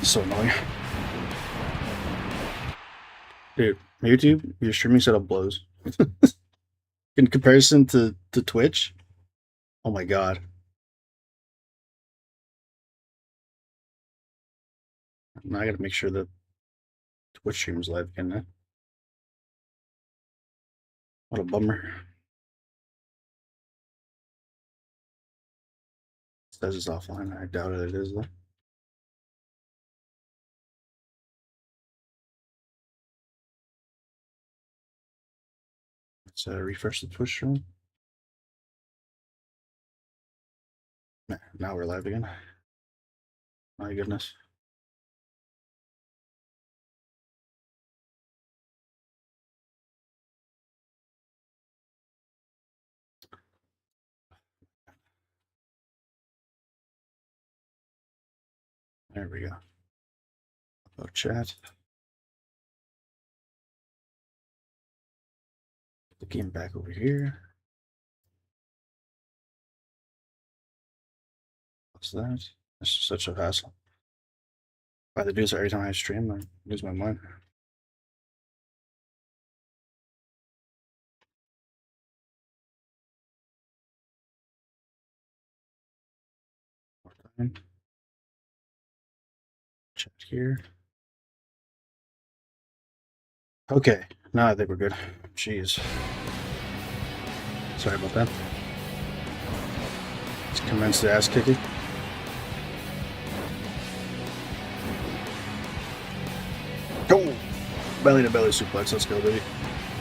So annoying. Dude, YouTube, your streaming setup blows. In comparison to Twitch, oh my god. Now I gotta make sure that Twitch streams live again. What a bummer. It says it's offline. I doubt it is though. Let's refresh the Twitch stream. Now we're live again. My goodness. There we go. About chat. The game back over here. What's that? This is such a hassle. If I have to do this every time I stream, I lose my mind. More time. Chat here. Okay, now I think we're good. Jeez. Sorry about that. Let's commence the ass kicking. Oh! Belly to belly suplex, let's go, baby.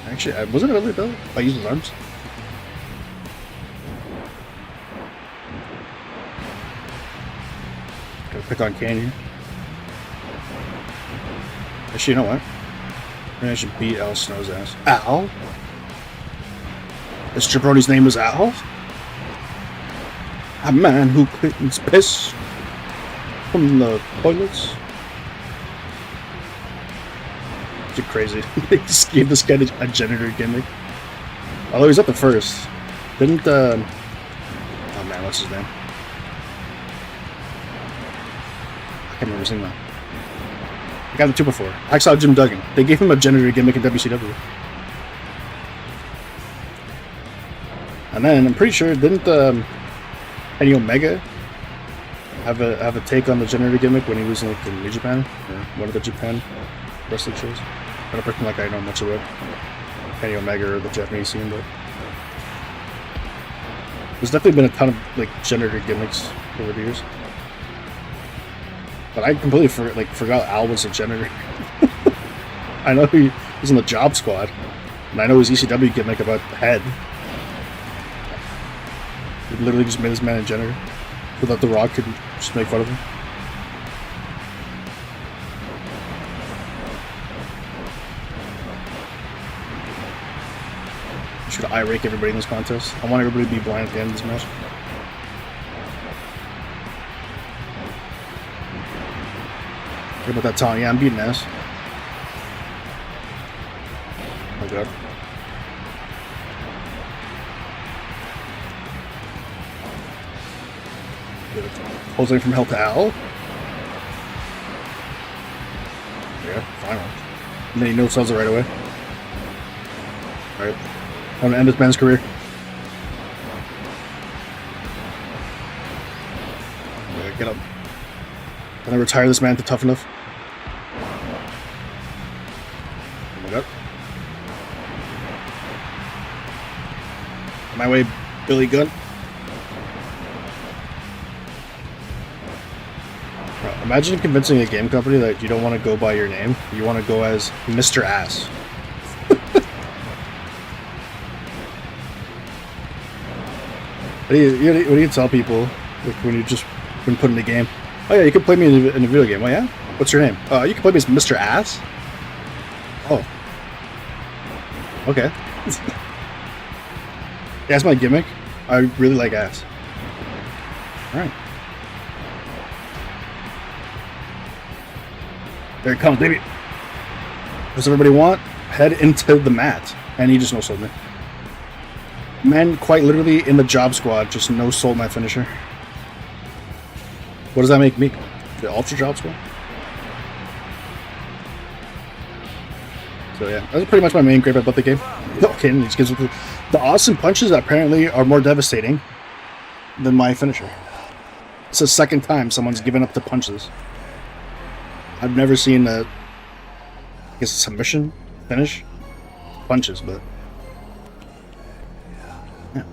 Actually, wasn't it belly to belly? I used his arms. Gotta pick on Canyon. Actually, you know what? Maybe I should beat Al Snow's ass. Al? This jabroni's name is Al? A man who cleans piss from the toilets? You're crazy. They just gave this guy a janitor gimmick. Although he's up at first. Didn't, oh man, what's his name? I can't remember seeing that. I got the two before. I saw Jim Duggan. They gave him a janitor gimmick in WCW. And then I'm pretty sure didn't Kenny Omega have a take on the janitor gimmick when he was in New Japan or one of the Japan wrestling shows? I don't pretend like I know much about Kenny Omega or the Japanese scene, but there's definitely been a ton of like janitor gimmicks over the years. But I completely forgot Al was a janitor. I know he was in the Job Squad, and I know his ECW gimmick about the head. He literally just made this man a janitor so that The Rock could just make fun of him. Should I rake everybody in this contest? I want everybody to be blind at the end of this match. What about that Tony? Yeah, I'm beating ass. Oh god. Jose from Hell to Al. Yeah, finally. And then he no-sells it right away. Alright. I'm gonna end this man's career. Yeah, get up. Can I retire this man to Tough Enough? Oh my god. My way, Billy Gunn. Imagine convincing a game company that you don't want to go by your name. You want to go as Mr. Ass. What do you tell people like, when you just put in a game? Oh yeah, you can play me in a video game. Oh yeah? What's your name? You can play me as Mr. Ass? Oh. Okay. Yeah, that's my gimmick. I really like ass. Alright. There it comes, baby. What does everybody want? Head into the mat. And he just no-sold me. Man, quite literally in the Job Squad, just no-sold my finisher. What does that make me? The Ultra Job Squad? So yeah, that's pretty much my main gripe about the game. Okay, these kids with the awesome punches apparently are more devastating than my finisher. It's the second time someone's given up to punches. I've never seen a, I guess, a submission finish punches, but yeah.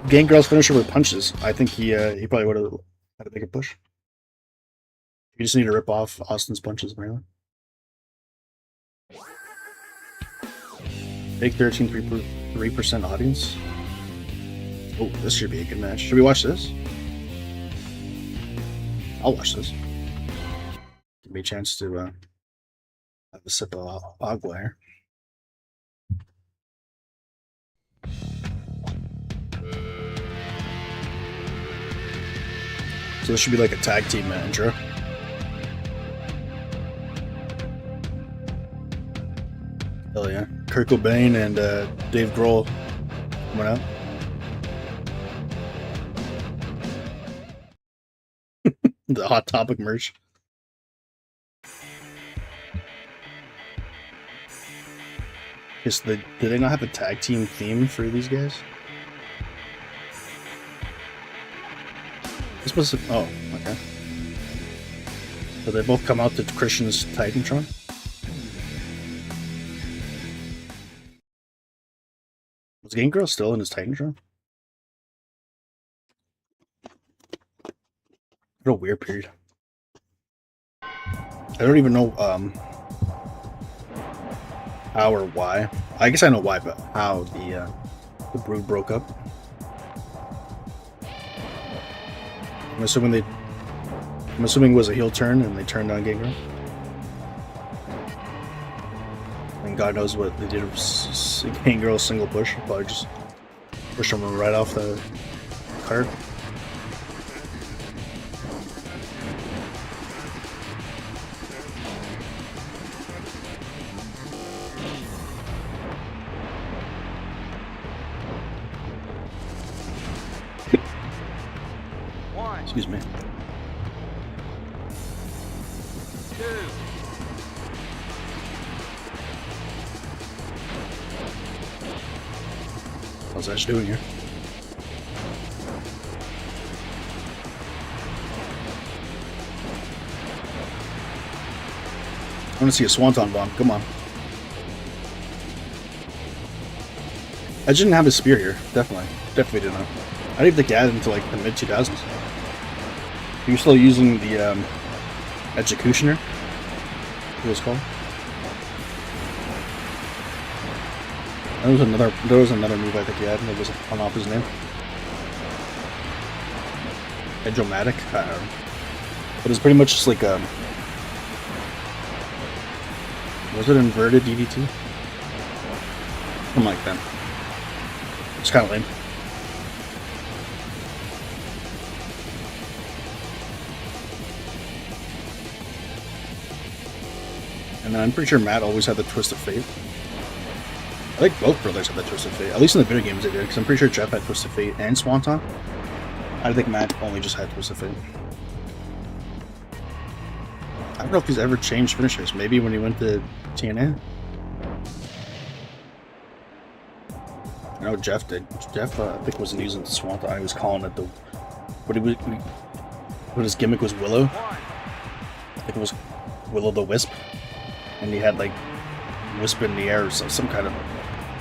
Gangrel's finisher with punches. I think he probably would have had a bigger push. You just need to rip off Austin's punches, apparently. Big 13.3% audience. Oh, this should be a good match. Should we watch this? I'll watch this. Give me a chance to have a sip of agua here. So this should be like a tag team intro. Hell yeah. Kurt Cobain and Dave Grohl coming out. The Hot Topic merch. Do they not have a tag team theme for these guys? This was oh, okay. So they both come out to Christian's Titantron. Was Gangrel still in his Titantron? What a weird period. I don't even know how or why. I guess I know why, but how the Brood broke up. I'm assuming it was a heel turn and they turned on Gangrel. And God knows what they did with Gangrel's single push. Probably just pushed him right off the card. Excuse me. 2. What's that doing here? I want to see a Swanton Bomb. Come on. I didn't have a spear here. Definitely didn't have. I didn't think I had until like the mid 2000s. You're still using the Executioner. What was it called? There was another move I think he had, and it was on off his name. Edromatic? I don't know. But it's pretty much just like was it inverted DDT? Something like that. It's kind of lame. And then I'm pretty sure Matt always had the Twist of Fate. I think both brothers had the Twist of Fate. At least in the video games they did, because I'm pretty sure Jeff had Twist of Fate and Swanton. I think Matt only just had Twist of Fate. I don't know if he's ever changed finishers. Maybe when he went to TNA. I know Jeff did. Jeff, I think, wasn't using the Swanton. I was calling it the... What his gimmick was, Willow? I think it was Willow the Wisp. And he had like wisp in the air or some kind of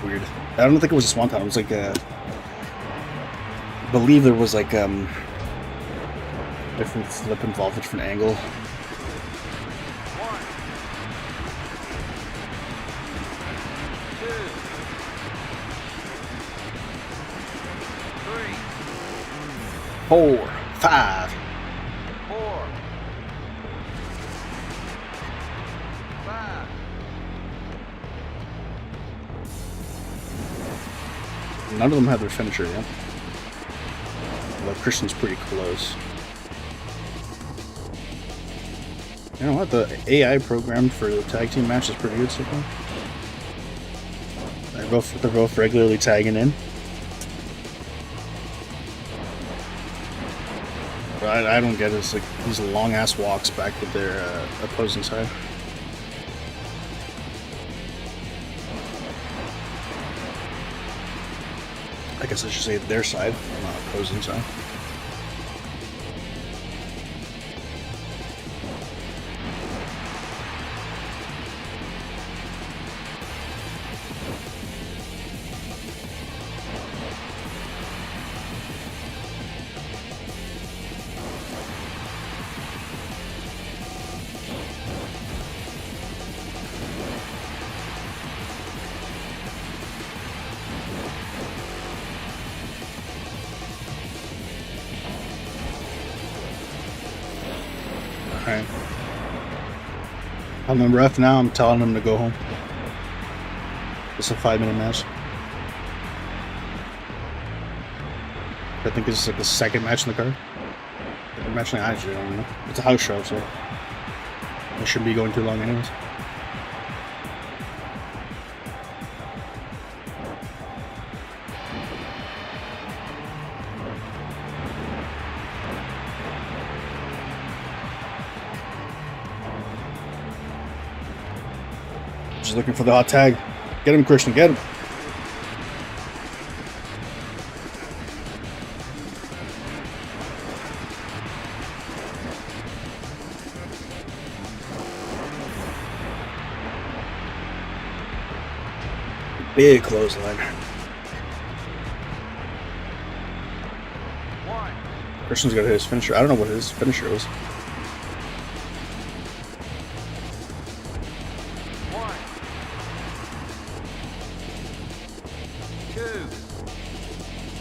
weird. I don't think it was a Swanton. It was like I believe there was like different flip involved, different angle. 1, 2, 3, 4, 5. 4, 5. None of them have their finisher yet. Although Christian's pretty close. You know what? The AI program for the tag team match is pretty good so far. They're both regularly tagging in. But I don't get it. It's like these long ass walks back with their opposing side. I guess I should say their side, not opposing side. Alright. I'm the ref now, I'm telling him to go home. It's a 5-minute match. I think this is like the second match in the card. Match in the I don't know. It's a house show, so it shouldn't be going too long anyways. Just looking for the hot tag. Get him, Christian, get him. Big clothesline. Christian's got to hit his finisher. I don't know what his finisher was.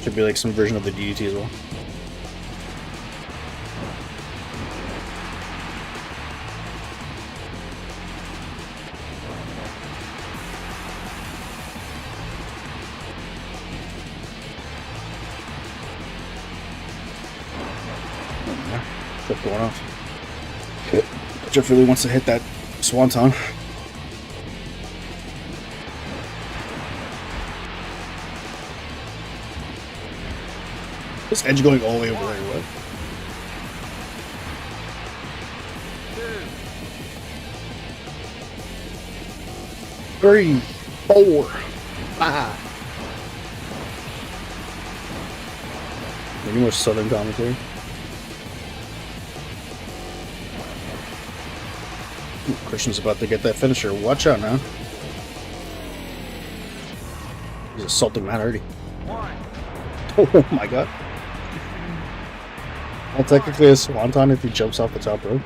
Should be like some version of the DDT as well. Flip going off. Jeff really wants to hit that swanton. This edge going all the way over there, what? Three, 4, 5. Maybe more southern commentary. Ooh, Christian's about to get that finisher. Watch out now. He's assaulting Matt Hardy. Oh my god. Well, technically a swanton if he jumps off the top rope.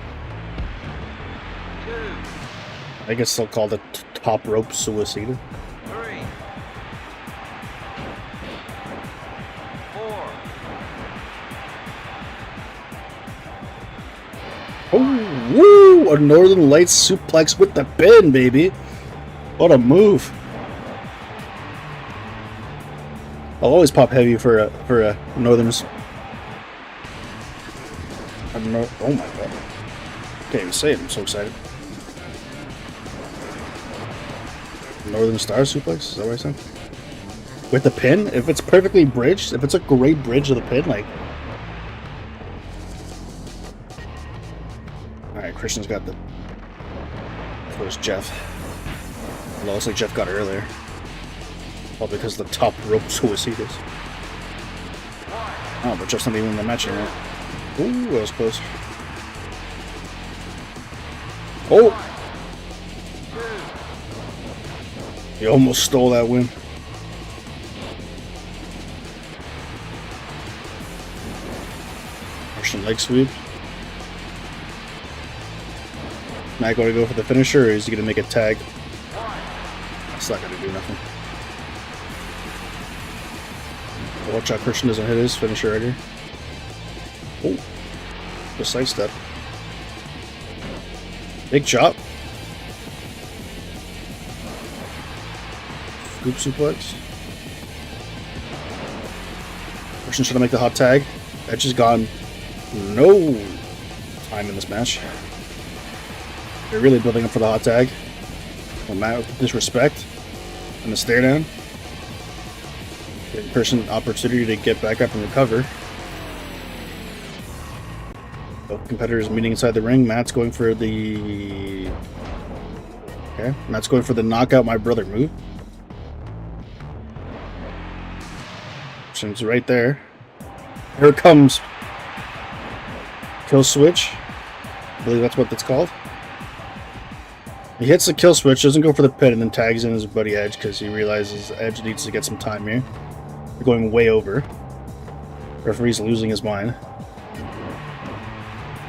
I guess they'll call the top rope suicide. 3, 4. Oh, woo! A Northern Lights suplex with the pin, baby. What a move. I'll always pop heavy for a Northern's. I don't know. Oh my god! Can't even say it. I'm so excited. Northern Star suplex. Is that what I said? With the pin, if it's perfectly bridged, if it's a great bridge of the pin, like. All right, Christian's got the. Where's Jeff? Well, looks like Jeff got it earlier. Well, because the top rope suicide is. Oh, but Jeff's not even in the match anymore. Ooh, that was close. Oh! He almost stole that win. Russian leg sweep. Matt going to go for the finisher, or is he going to make a tag? That's not going to do nothing. Watch out, Christian doesn't hit his finisher right here. Oh, the side step. Big chop. Scoop suplex. Christian trying to make the hot tag. Edge has gone no time in this match. They're really building up for the hot tag. Well, Matt with disrespect and the stare down. Giving Christian an opportunity to get back up and recover. Both competitors meeting inside the ring. Matt's going for the... Okay, Matt's going for the knockout my brother move. options right there. Here comes kill switch. I believe that's what that's called. He hits the kill switch, doesn't go for the pin, and then tags in his buddy Edge because he realizes Edge needs to get some time here. They're going way over. Referee's losing his mind.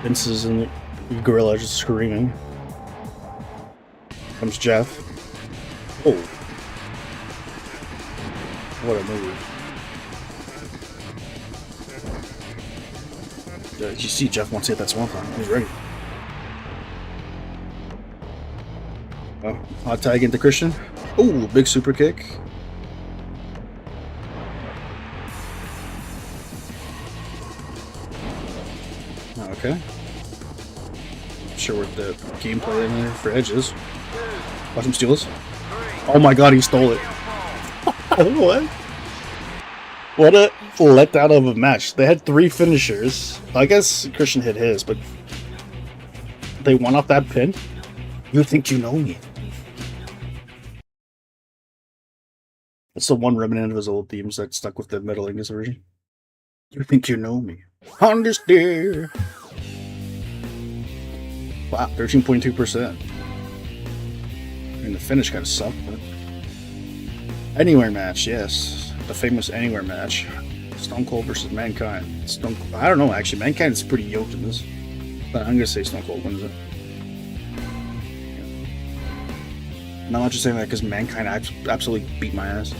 Vince is in the gorilla just screaming. Comes Jeff. Oh. What a move. Did you see Jeff wants to hit that swanton? He's ready. Oh, hot tag into Christian. Oh, big super kick. Okay. Not sure what the gameplay in there for Edge is. Watch him steal this. Oh my god, he stole it. What? What a letdown of a match. They had 3 finishers. I guess Christian hit his, but they won off that pin? You think you know me? That's the one remnant of his old themes that stuck with the Metal Angus version. You think you know me? Understand. Wow, 13.2%. I mean, the finish kind of sucked, but... Anywhere match, yes. The famous Anywhere match. Stone Cold versus Mankind. I don't know, actually. Mankind's pretty yoked in this. But I'm going to say Stone Cold wins it. Not just saying that because Mankind absolutely beat my ass.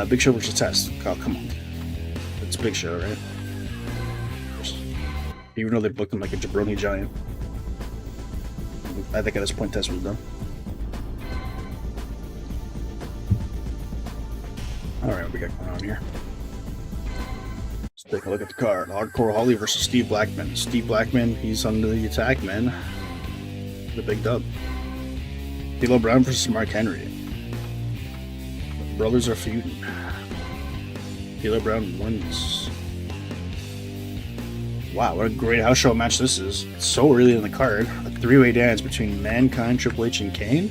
Big Show versus Test. Oh, come on. It's Big Show, right? Even though they booked him like a jabroni giant. I think at this point Test was done. Alright, what we got going on here? Let's take a look at the card. Hardcore Holly versus Steve Blackman. Steve Blackman, he's under the attack, man. The big dub. D'Lo Brown versus Mark Henry. The brothers are feuding. D'Lo Brown wins. Wow, what a great house show match this is. It's so early in the card. A 3-way dance between Mankind, Triple H, and Kane.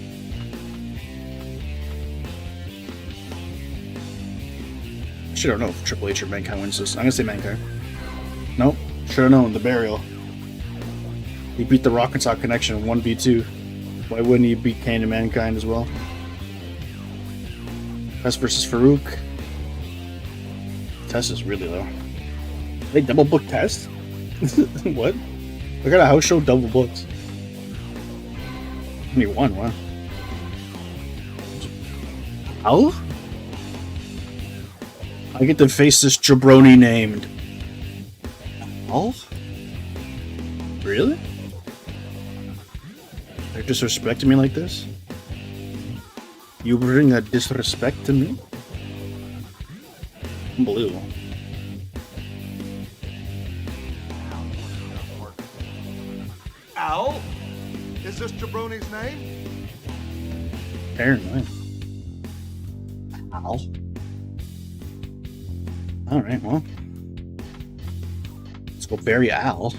Actually, I don't know if Triple H or Mankind wins this. I'm gonna say Mankind. Nope. Should have known. The Burial. He beat the Rock and Sock Connection 1v2. Why wouldn't he beat Kane and Mankind as well? Test versus Farouk. Test is really low. They double book Test? What? Look at a house show double books. Only one, wow. Al? I get to face this jabroni named Al? Really? They're disrespecting me like this? You bring that disrespect to me? Unbelievable. Al? Is this jabroni's name? Apparently. Al? Alright, well. Let's go bury Al.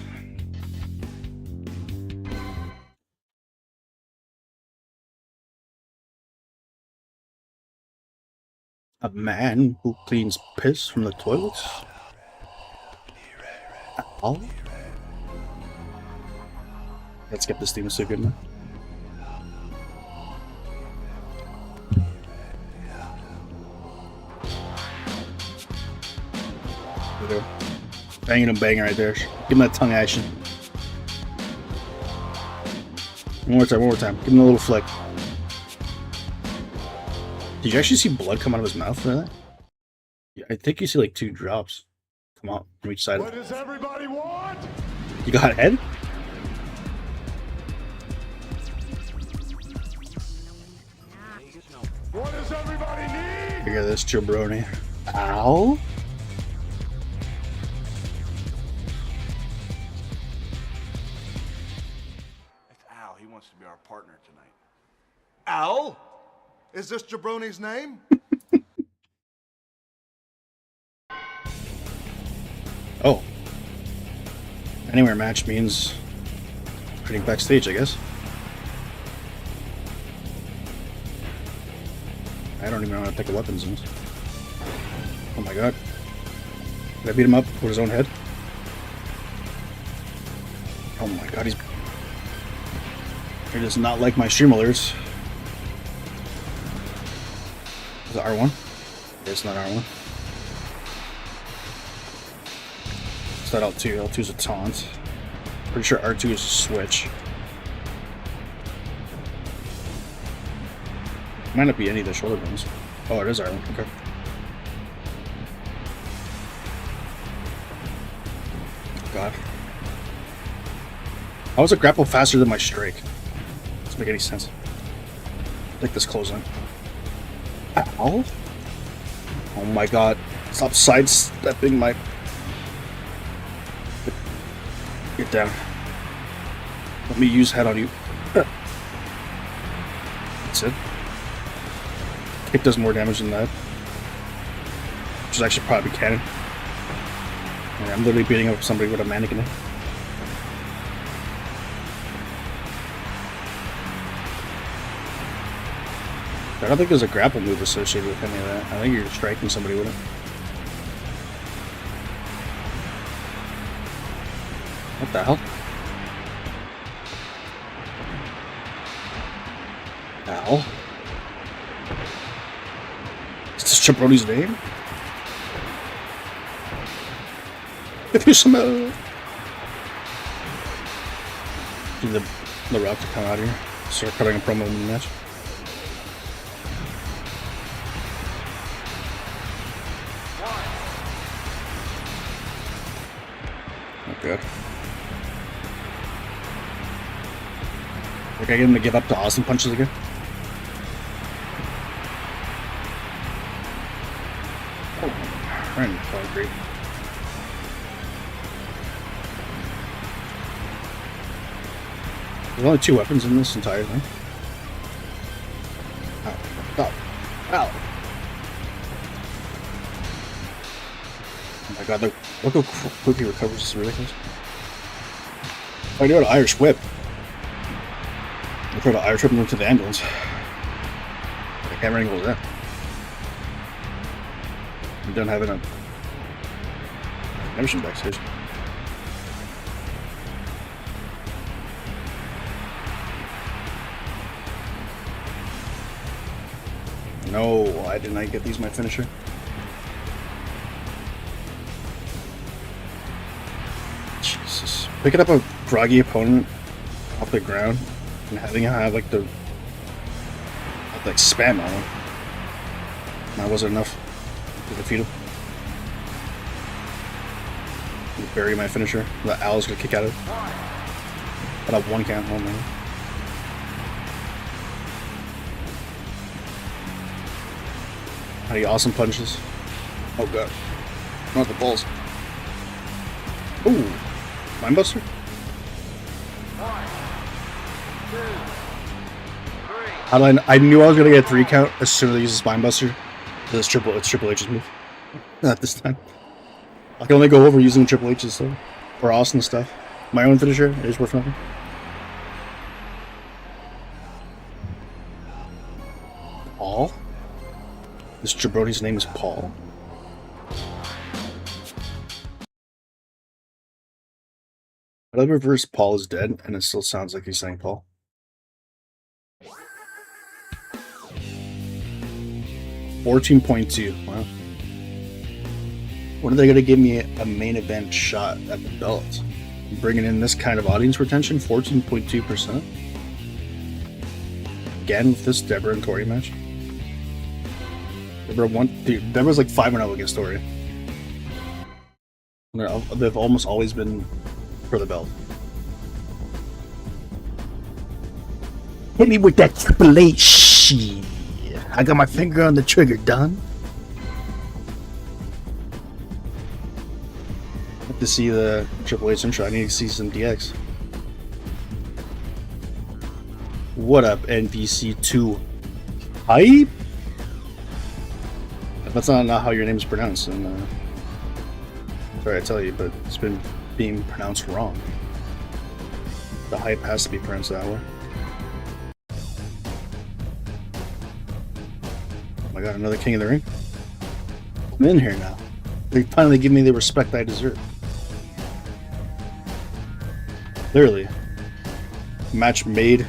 A man who cleans piss from the toilets? Al? Let's get this theme so good now. Banging and banging right there. Give him that tongue action. One more time, one more time. Give him a little flick. Did you actually see blood come out of his mouth for that? Yeah, I think you see like 2 drops come out from each side. What does everybody want? You got a head? What does everybody need? Look at this jabroni. Ow? It's Al. He wants to be our partner tonight. Al? Is this jabroni's name? Oh. Anywhere match means heading backstage, I guess. I don't even know how to pick a weapons in. Oh my god. Did I beat him up with his own head? Oh my god, he does not like my stream alerts. Is it R1? It's not R1. It's not L2. L2 is a taunt. Pretty sure R2 is a switch. Might not be any of the shoulder bones. Oh, it is R1. Okay. God. How is it grapple faster than my strike? Doesn't make any sense. Take this clothesline. Ow? Oh my god. Stop sidestepping my... Get down. Let me use head on you. That's it. Kick does more damage than that. Which is actually probably canon. Yeah, I'm literally beating up somebody with a mannequin. I don't think there's a grapple move associated with any of that. I think you're striking somebody with it. What the hell? Ow. Is this Jabroni's name? If you smell... The Rock to come out here. Start cutting a promo in the match. Okay. Like I get him to give up to Austin punches again. Oh, right in the concrete. There's only 2 weapons in this entire thing. Ow. Ow. Ow. Oh my god, look how quick he recovers. This is ridiculous. I do an Irish whip. I tried to Irish whip him into the ambulance. The camera angle is that. I'm done having a mission backstage. No, why didn't I get these my finisher? Jesus. Picking up a groggy opponent off the ground and having him have like spam on him. That wasn't enough to defeat him. Bury my finisher. The Owl's gonna kick out of it. But I have 1 count. Oh man. How do you awesome punches? Oh god. Not the balls. Ooh. Mindbuster? 1, 2, 3. How do I knew I was gonna get a 3 count as soon as I use the Spinebuster. It's Triple H's move. Not this time. I can only go over using Triple H's stuff. Or Austin stuff. My own finisher is worth nothing. Paul? This jabroni's name is Paul. I reverse Paul is dead, and it still sounds like he's saying Paul. $14.2. Wow. When are they going to give me a main event shot at the belt? Bringing in this kind of audience retention, 14.2%. Again with this Deborah and Tori match. Deborah's like 5-0 against Tori. They've almost always been for the belt. Hit me with that Triple H shit. I got my finger on the trigger, done. Have to see the Triple H intro. I need to see some DX. What up, NVC2? Hype? That's not how your name is pronounced, and sorry I tell you, but it's been being pronounced wrong. The hype has to be pronounced that way. Oh my god, another King of the Ring? I'm in here now. They finally give me the respect I deserve. Literally. Match made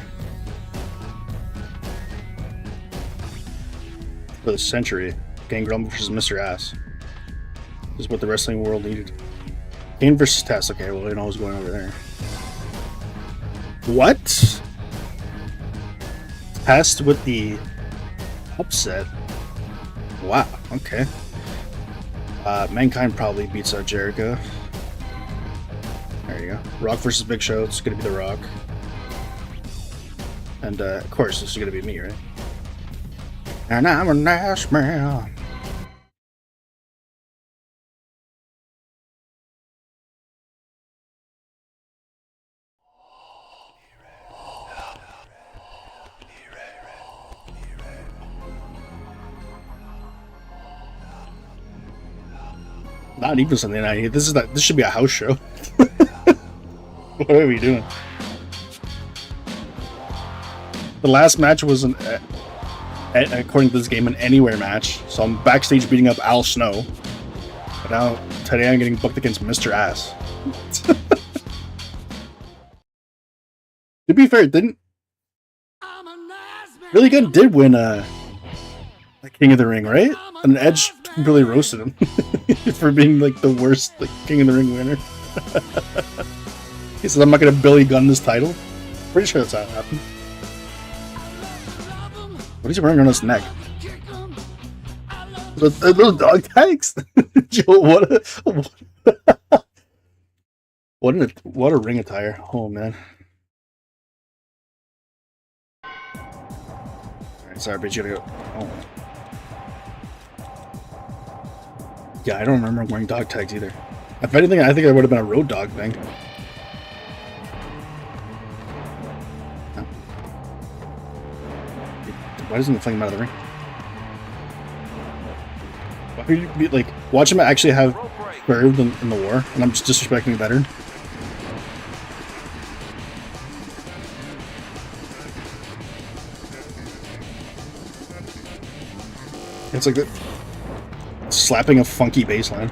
for the century. Gangrel versus Mr. Ass. This is what the wrestling world needed. Kane versus Tess. Okay, well, I know what's going over there. What? Test with the upset. Wow, okay. Mankind probably beats out Jericho. There you go. Rock versus Big Show. It's gonna be The Rock. And of course, this is gonna be me, right? And I'm a nice man. Not even Sunday night. This should be a house show. What are we doing? The last match was according to this game, an anywhere match. So I'm backstage beating up Al Snow. But now today I'm getting booked against Mr. Ass. To be fair, didn't Really Good did win King of the Ring, right? And Edge really roasted him for being like the worst King of the Ring winner. He said, "I'm not gonna Billy Gunn this title." Pretty sure that's how it happened. What is he wearing on his neck? Those dog tags? What a ring attire. Oh man. Alright, sorry, but you gotta go. Oh. Yeah, I don't remember wearing dog tags either. If anything, I think I would have been a road dog thing. Why doesn't he fling him out of the ring? Why would you be like, watch him actually have served in the war, and I'm just disrespecting the veteran? It's like slapping a funky bass line.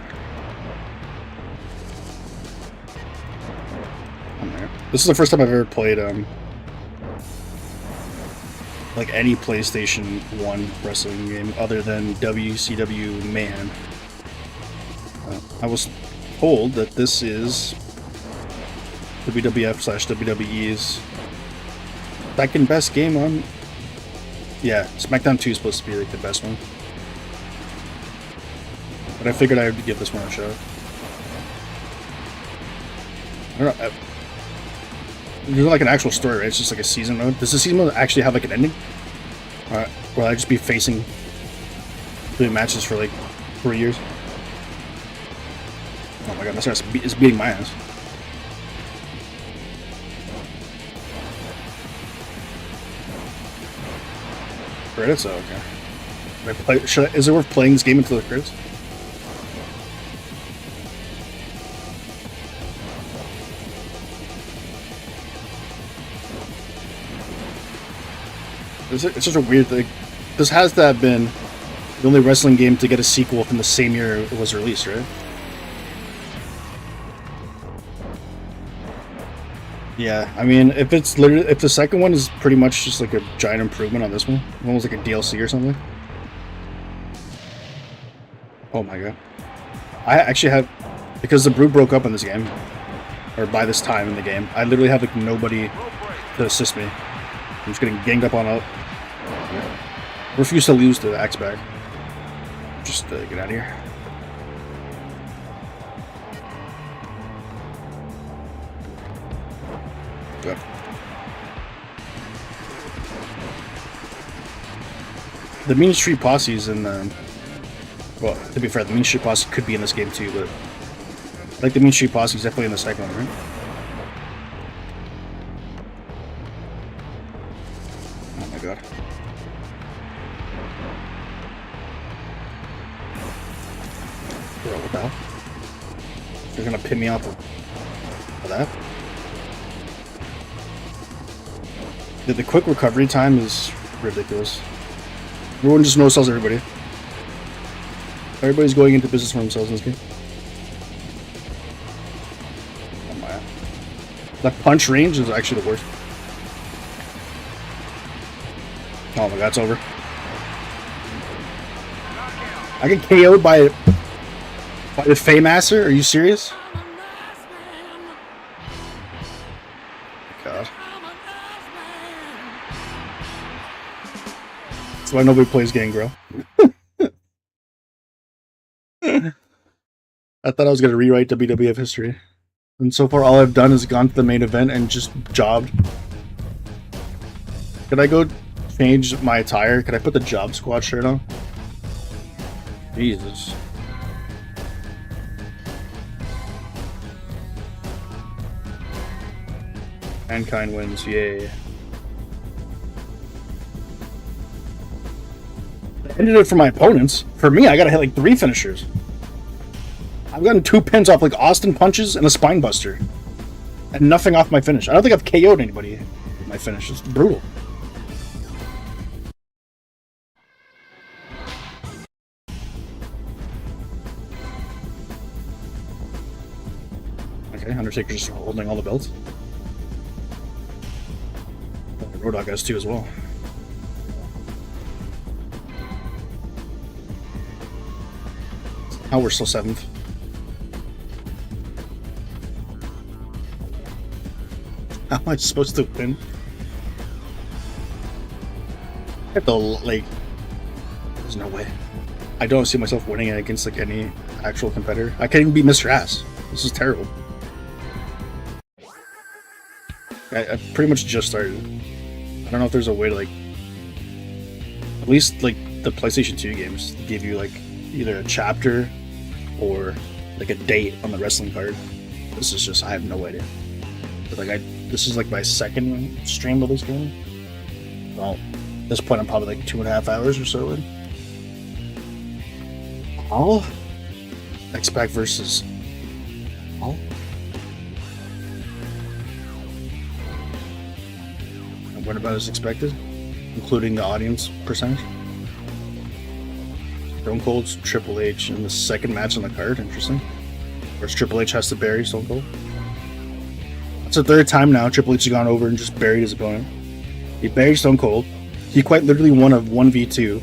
This is the first time I've ever played like any PlayStation 1 wrestling game other than WCW Man. I was told that this is WWF/WWE's second best game on. Yeah, Smackdown 2 is supposed to be like the best one. But I figured I would give this one a shot. I don't know. There's like an actual story, right? It's just like a season mode. Does the season mode actually have like an ending? Will I just be doing matches for like 3 years? Oh my god, this ass is beating my ass. Credits? Oh, okay. Is it worth playing this game until the credits? It's such a weird thing. This has to have been the only wrestling game to get a sequel from the same year it was released, right? Yeah, I mean, if the second one is pretty much just like a giant improvement on this one, almost like a DLC or something. Oh my god. I actually have, because the Brood broke up in this game, or by this time in the game, I literally have like nobody to assist me. I'm just getting ganged up on up. Refuse to lose to the X-Bag. Just get out of here. Good. The Mean Street Posse is in well, to be fair, the Mean Street Posse could be in this game too, but I think the Mean Street Posse is definitely in the second one, right? Oh my god. Bro, what the hell? They're gonna pin me out for that? The quick recovery time is ridiculous. Everyone just no-sells everybody. Everybody's going into business for themselves in this game. Oh my. That punch range is actually the worst. Oh my god, it's over. I get KO'd by the Faymaster? Are you serious? God. That's why nobody plays Gangrel. I thought I was going to rewrite WWF history. And so far all I've done is gone to the main event and just jobbed. Could I go change my attire? Could I put the Job Squad shirt on? Jesus. Mankind wins, yay. I ended it for my opponents. For me, I gotta hit like 3 finishers. I've gotten 2 pins off like Austin punches and a spine buster. And nothing off my finish. I don't think I've KO'd anybody with my finish. It's brutal. Okay, Undertaker's just holding all the belts. Road Dogg has 2 as well. Now we're still 7th. How am I supposed to win? I have to, like... There's no way. I don't see myself winning against, like, any actual competitor. I can't even beat Mr. Ass. This is terrible. I pretty much just started. I don't know if there's a way to, like... At least, like, the PlayStation 2 games give you, like, either a chapter or, like, a date on the wrestling card. This is just... I have no idea. But, like, this is, like, my 2nd stream of this game. Well, at this point, I'm probably, like, 2.5 hours or so in. All? X-Pac versus... All? And what about as expected? Including the audience percentage? Stone Cold's Triple H in the 2nd match on the card. Interesting. Whereas Triple H has to bury Stone Cold. It's the 3rd time now Triple H has gone over and just buried his opponent. He buried Stone Cold. He quite literally won a 1v2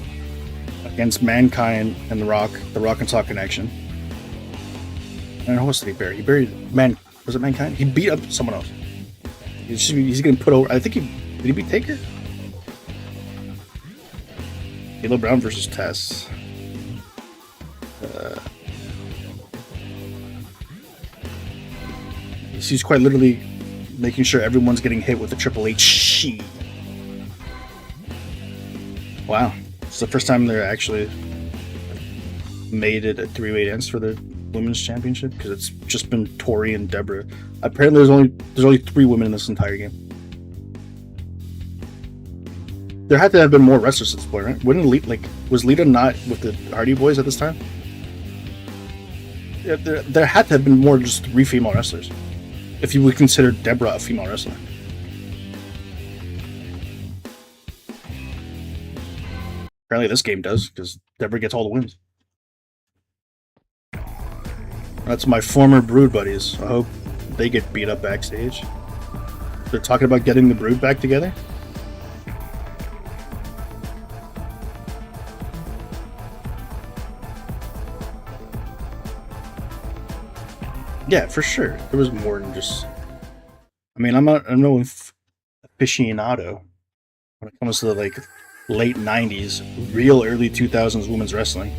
against Mankind and The Rock and Talk Connection. And who else did he bury? He buried was it Mankind? He beat up someone else. He's getting put over. I think did he beat Taker? Halo Brown versus Tess. He's quite literally making sure everyone's getting hit with the Triple H sheet. Wow. It's the first time they're actually made it a 3-way dance for the women's championship, because it's just been Tori and Deborah. Apparently there's only 3 women in this entire game. There had to have been more wrestlers at this point, right? Was Lita not with the Hardy Boys at this time? Yeah, there had to have been more than just 3 female wrestlers, if you would consider Deborah a female wrestler. Apparently this game does, because Deborah gets all the wins. That's my former Brood buddies. I hope they get beat up backstage. They're talking about getting the Brood back together. Yeah, for sure. There was more than just... I mean, I'm no aficionado when it comes to the, like, late 90s, real early 2000s women's wrestling.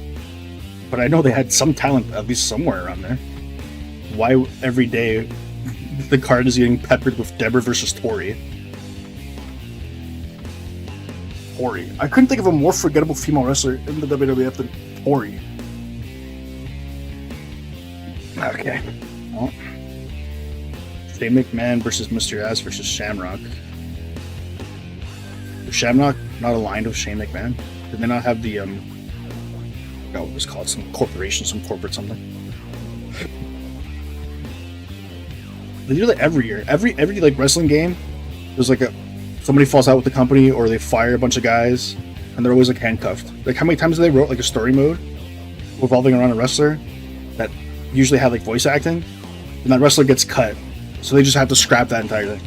But I know they had some talent, at least somewhere around there. Why every day the card is getting peppered with Deborah versus Tori? Tori. I couldn't think of a more forgettable female wrestler in the WWF than Tori. Okay. Well, Shane McMahon versus Mr. Ass versus Shamrock. Was Shamrock not aligned with Shane McMahon? Did they not have the what it was called, some corporation, some corporate something? They do that every year. Every like wrestling game, there's like somebody falls out with the company, or they fire a bunch of guys, and they're always like handcuffed. Like, how many times have they wrote like a story mode revolving around a wrestler that usually had like voice acting, and that wrestler gets cut, so they just have to scrap that entire thing.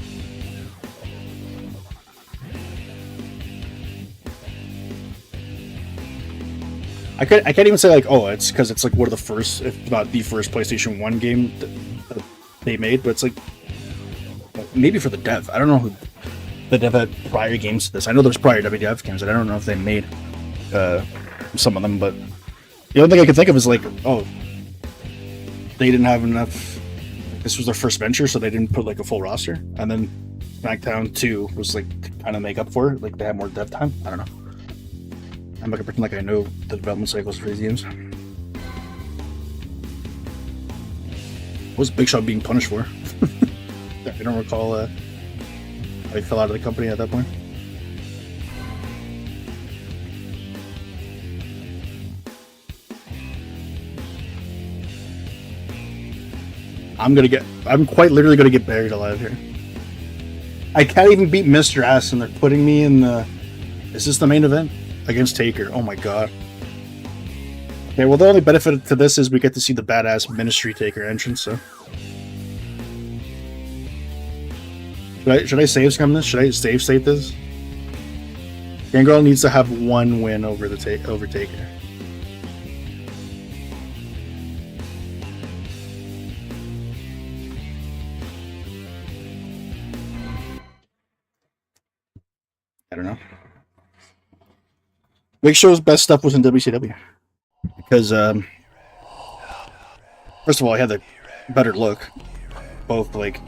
I can't even say like, oh, it's because it's like one of the first, if not the first PlayStation 1 game that they made, but it's like maybe for the dev. I don't know who the dev had prior games to this. I know there's prior WWF games, and I don't know if they made some of them, but the only thing I can think of is like, oh, they didn't have enough. This was their first venture, so they didn't put like a full roster, and then Smackdown 2 was like to kind of make up for it. Like they had more dev time. I don't know. I'm not gonna pretend like I know the development cycles for these games. What was Big Shot being punished for? I don't recall how he fell out of the company at that point. I'm quite literally gonna get buried alive here. I can't even beat Mr. Ass, and they're putting me in the... Is this the main event? Against Taker. Oh my god. Okay, well the only benefit to this is we get to see the badass Ministry Taker entrance, so... Should I save scum this? Should I save state this? Gangrel needs to have one win over the Taker. I don't know. Big Show's best stuff was in WCW. Because, first of all, he had the better look. Both, like,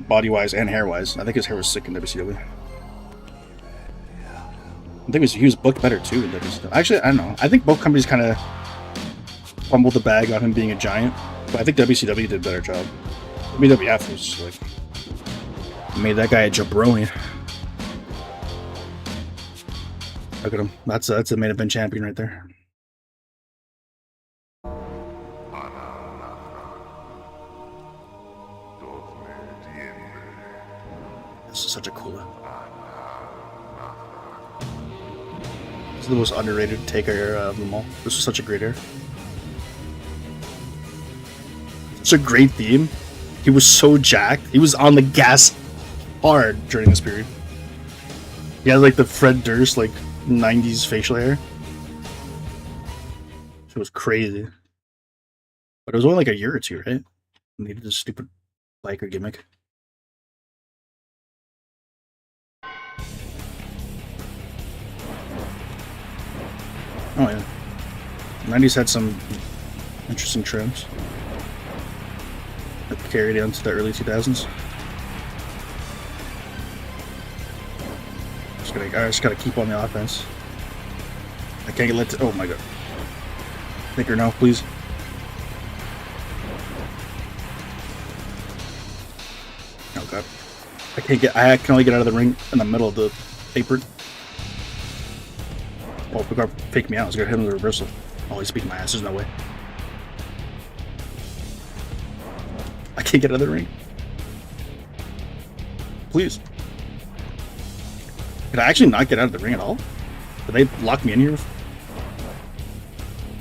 body-wise and hair-wise. I think his hair was sick in WCW. I think he was booked better, too, in WCW. Actually, I don't know. I think both companies kind of fumbled the bag on him being a giant. But I think WCW did a better job. WWF was, like, made that guy a jabroni. Look at him. That's a main event champion right there. This is such a cool one. This is the most underrated Taker era of them all. This is such a great era. Such a great theme. He was so jacked. He was on the gas hard during this period. He had like the Fred Durst, like 90s facial hair. It was crazy. But it was only like a year or two, right? Needed this stupid biker gimmick. Oh yeah. 90s had some interesting trims that carried into the early 2000s. I just gotta keep on the offense. I can't get let to... Oh my god. Taker, no, please. Oh god. I can only get out of the ring in the middle of the apron. Oh, the guard faked me out. I was gonna hit him with a reversal. Oh, he's beating my ass. There's no way. I can't get out of the ring. Please. Did I actually not get out of the ring at all? Did they lock me in here?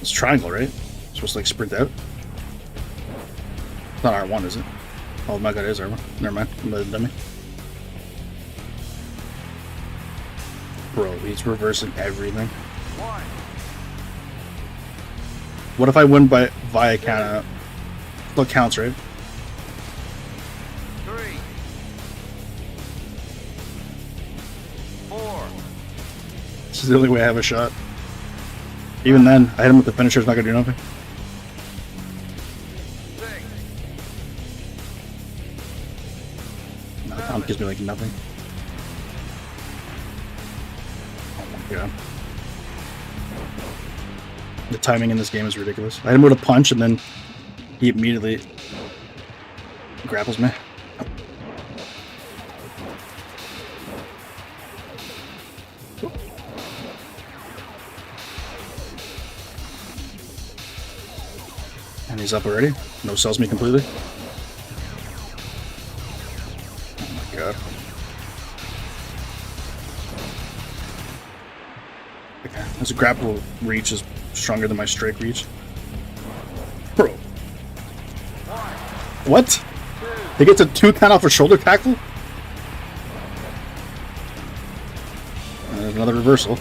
It's triangle, right? I'm supposed to like sprint out. It's not R1, is it? Oh my god, it is R1. Never mind. I'm a dummy. Bro, he's reversing everything. What if I win via count out? Still counts, right? 3, 4. This is the only way I have a shot. Even then, I hit him with the finisher, it's not gonna do nothing. 6. No, Tom gives me like nothing. Oh my god. The timing in this game is ridiculous. I hit him with a punch and then he immediately grapples me. And he's up already. No sells me completely. Oh my god. Okay, his grapple reach is stronger than my strike reach. Bro. What? He gets a 2 count off a shoulder tackle? And there's another reversal.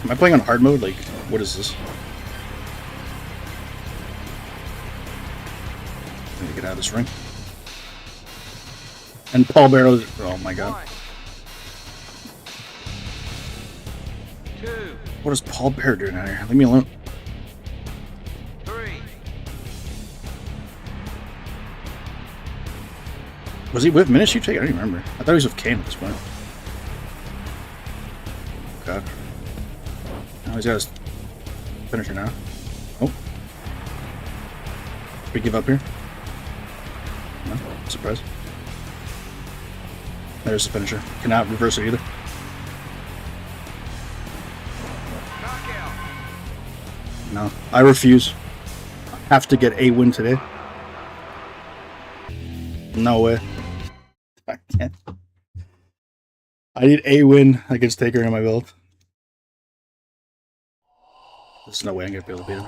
Am I playing on hard mode? Like, what is this? Let me get out of this ring. And Paul Barrow. Oh my god. 2, What is Paul Bear doing out here? Leave me alone. 3, Was he with Minish? I don't even remember. I thought he was with Kane at this point. God. Now he's got his finisher now. Oh. We give up here? No? Surprise. There's the finisher. Cannot reverse it either. knockout. No. I refuse. I have to get a win today. No way. I can't. I need a win against Taker in my belt. There's no way I'm gonna be able to beat him.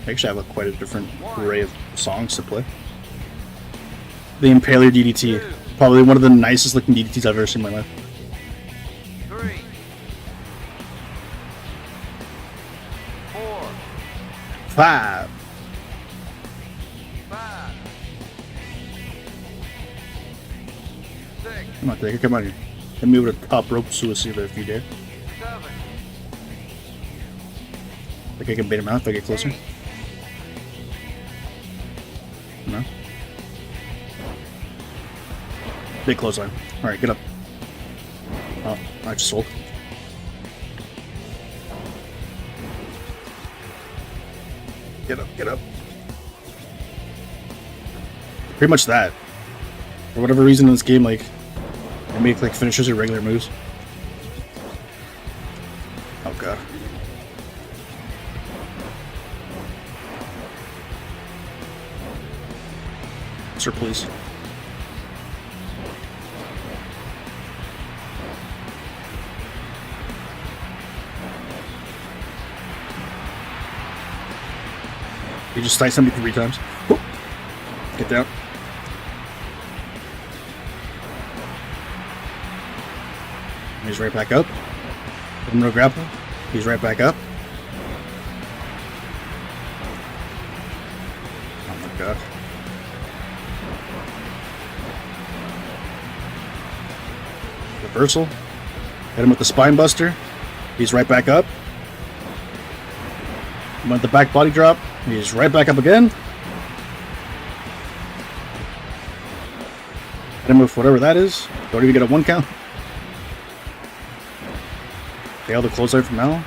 I actually have quite a different array of songs to play. The Impaler DDT. Probably one of the nicest looking DDTs I've ever seen in my life. 3, 4, 5. 5, 6, Come on, Taker, come on here. Hit me with a top rope suicide if you dare. 7, Think I can bait him out if I get closer? 8, No? Big clothesline. Alright, get up. Oh, I just sold. Get up, get up. Pretty much that. For whatever reason in this game, like, I make like finishers or regular moves. Oh god. Sir, please. You just sliced somebody 3 times. Whoop. Get down. He's right back up. No grapple. He's right back up. Oh my god. Reversal. Hit him with the spine buster. He's right back up. Went the back body drop. He's right back up again. Hit him with whatever that is. Don't even get a 1 count. Fail the clothesline from now.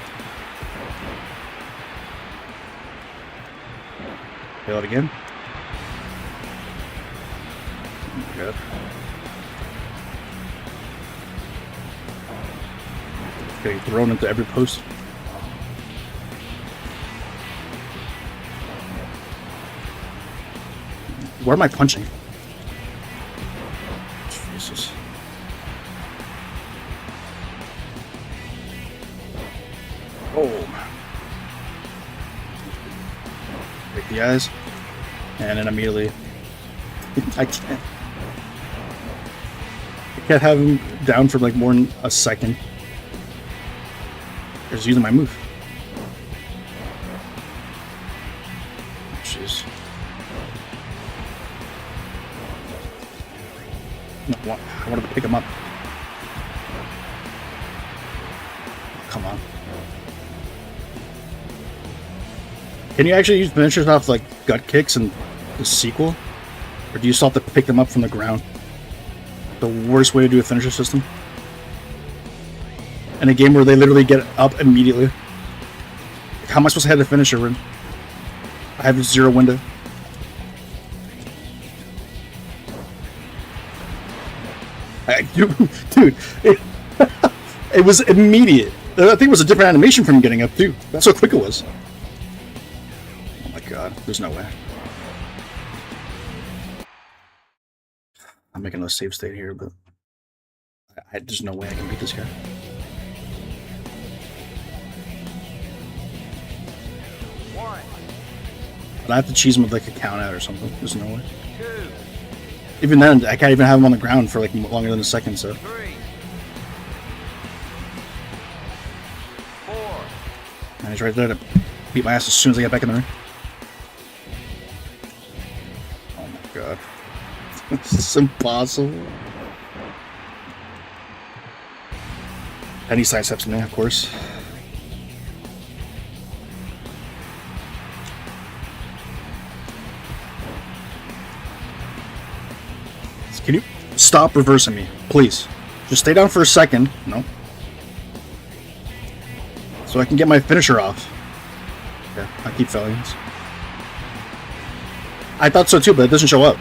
Fail it again. Oh my god. Getting thrown into every post. Where am I punching? Jesus. Oh. Break the eyes. And then immediately. I can't have him down for like more than a second. Just using my move. Jeez. No, I wanted to pick him up. Come on. Can you actually use finishers off like gut kicks in the sequel? Or do you still have to pick them up from the ground? The worst way to do a finisher system? In a game where they literally get up immediately. Like, how am I supposed to have the finisher when I have 0 window? Dude, it was immediate. I think it was a different animation from getting up too. That's how quick it was. Oh my god, there's no way. I'm making a save state here, but there's no way I can beat this guy. One, But I have to cheese him with like a count out or something. There's no way. 2, Even then, I can't even have him on the ground for like longer than a second. So 3, 4, and he's right there to beat my ass as soon as I get back in the ring. Oh my god, this is impossible. And he sidesteps me, of course. Can you stop reversing me, please? Just stay down for a second. No. So I can get my finisher off. Yeah, I keep failing this. I thought so too, but it doesn't show up.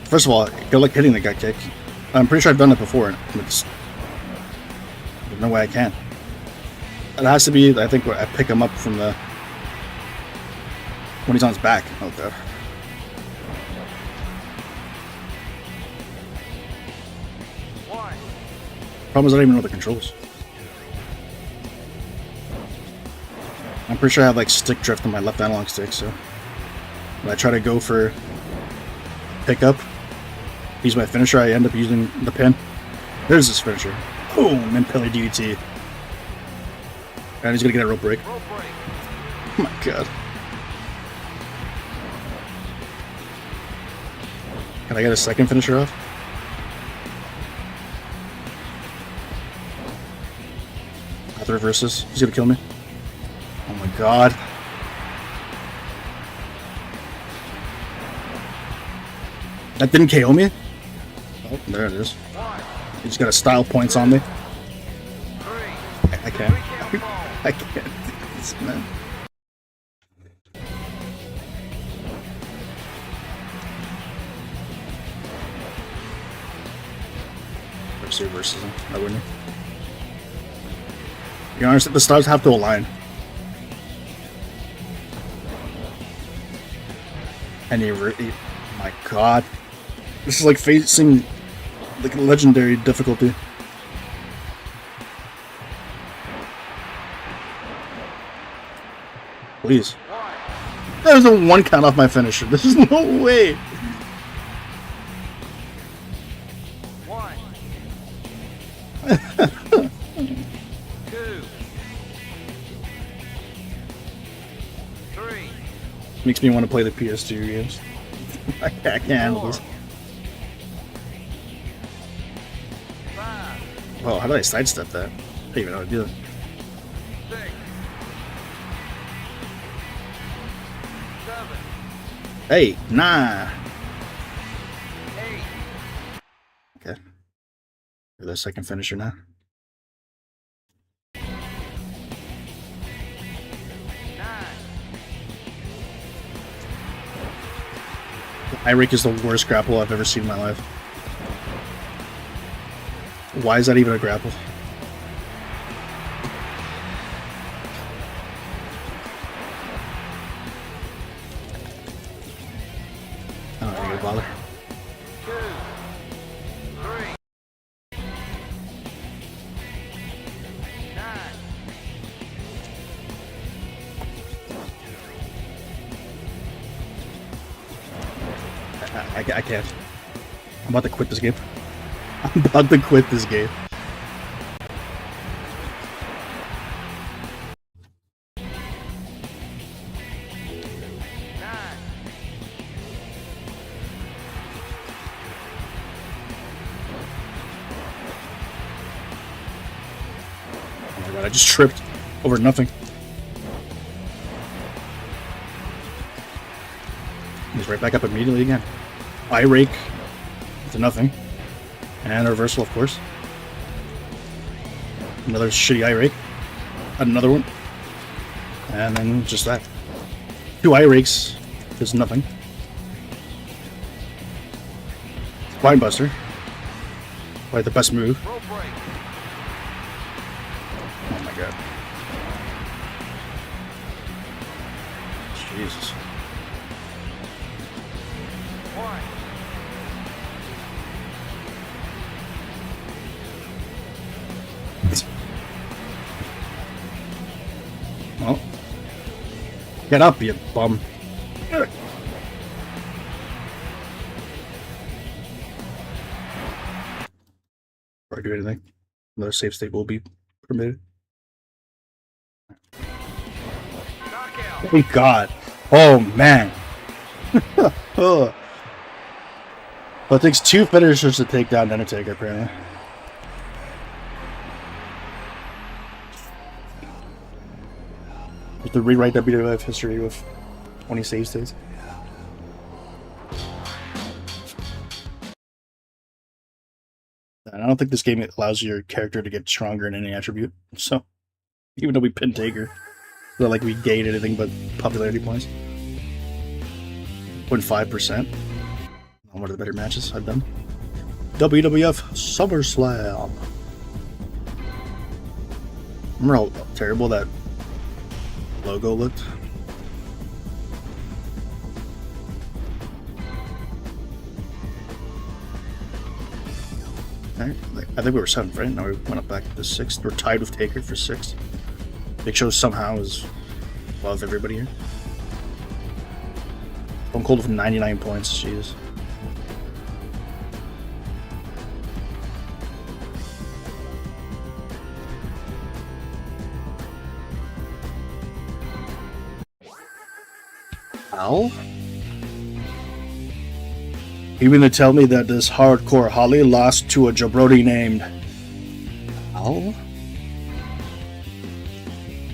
First of all, good luck hitting the gut kick. I'm pretty sure I've done it before, and there's no way I can. It has to be, I think, where I pick him up from the... when he's on his back. Oh god. Problem is I don't even know the controls. I'm pretty sure I have like stick drift on my left analog stick, so when I try to go for pickup, use my finisher, I end up using the pin. There's his finisher. Boom! Impaler DDT. And he's gonna get a rope break. rope break. Oh my god. Can I get a second finisher off? The reverses. He's gonna kill me. Oh my god. That didn't KO me? Oh, there it is. He's got a style points on me. 3, I can't. 3 count fall. I can't do this, man. Reverses him. I wouldn't. You understand? The stars have to align. And my god. This is like facing like legendary difficulty. Please. There's a one count off my finisher. There's no way. 1, 2, 3, Makes me want to play the PS2 games. I can't handle this. 5, Oh, how did I sidestep that? I don't even know how to do that. 6, 7, Hey, nah. 8, Okay. You're the second finisher now. 9, Irake is the worst grapple I've ever seen in my life. Why is that even a grapple? I don't even bother. 2, 3, 9, I can't. I'm about to quit this game. I'm about to quit this game. Oh my god, I just tripped over nothing. He's right back up immediately again. I rake to nothing. And a reversal, of course. Another shitty eye rake. Another one. And then just that. 2 eye rakes. There's nothing. Spinebuster. Like the best move. Rope break. Oh my god. Jesus. One. Well, get up, you bum. Before I do anything, another save state will be permitted. Knockout. Thank God. Oh man. Oh. Well, it takes 2 finishers to take down Undertaker, apparently. You have to rewrite WWF history with 20 save states. And I don't think this game allows your character to get stronger in any attribute. So, even though we pinned Taker, it's not like we gained anything but popularity points. 0.5%. One of the better matches I've done. WWF SummerSlam. Remember how terrible that logo looked? Alright, I think we were 7th, right? Now we went up back to 6th. We're tied with Taker for 6th. Big Show somehow is above everybody here. Stone Cold with 99 points, jeez. Al? You mean to tell me that this hardcore Holly lost to a jabroni named Al?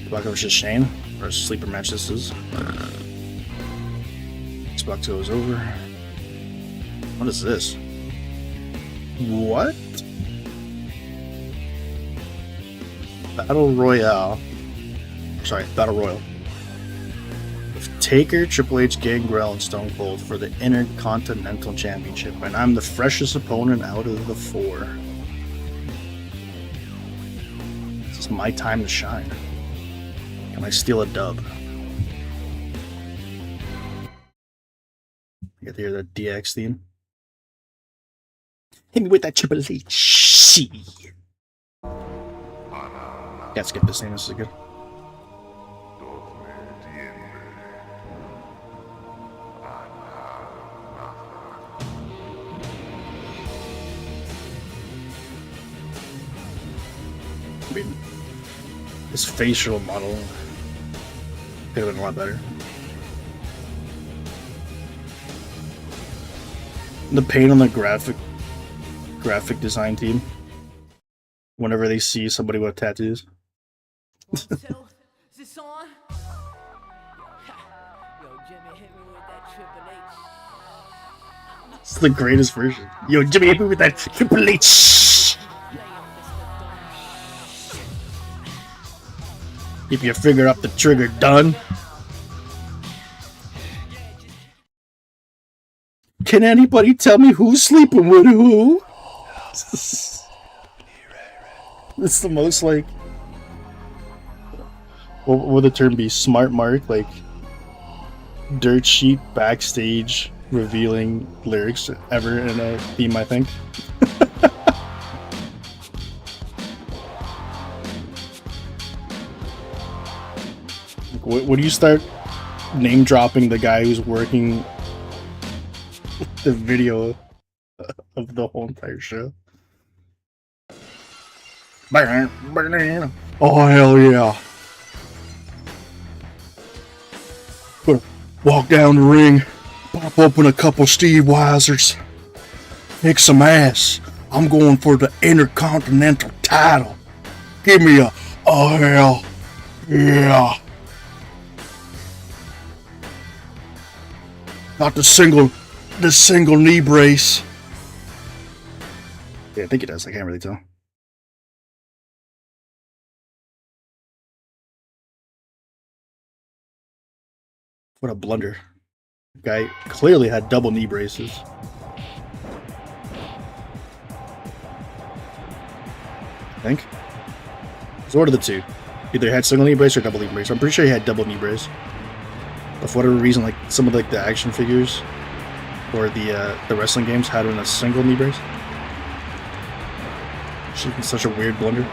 Black versus Shane, or a sleeper match this is. Xbox goes over. What is this? What? Battle Royale. Sorry, Battle Royal. Taker, Triple H, Gangrel, and Stone Cold for the Intercontinental Championship, and I'm the freshest opponent out of the 4. This is my time to shine. Can I steal a dub? You get to hear the DX theme. Hit me with that Triple H. Yeah, skip this thing. This is good. I mean, his facial model could have been a lot better. The pain on the graphic design team whenever they see somebody with tattoos. Is this on? Yo, Jimmy hit me with that Triple H. It's the greatest version. Yo, Jimmy hit me with that Triple H. Keep your finger up the trigger, done. Can anybody tell me who's sleeping with who? It's the most like, what would the term be? Smart mark, like dirt sheet backstage revealing lyrics ever in a theme, I think. When do you start name dropping the guy who's working the video of the whole entire show? Oh, hell yeah. Gonna walk down the ring, pop open a couple Steve Weisers, kick some ass. I'm going for the Intercontinental title. Give me a, oh hell yeah. Not the single knee brace. Yeah, I think it does. I can't really tell. What a blunder. Guy clearly had double knee braces. think. So what are the two? Either he had single knee brace or double knee brace. I'm pretty sure he had double knee brace. But for whatever reason, like some of like the action figures or the wrestling games had him in a single knee brace. It's such a weird blunder.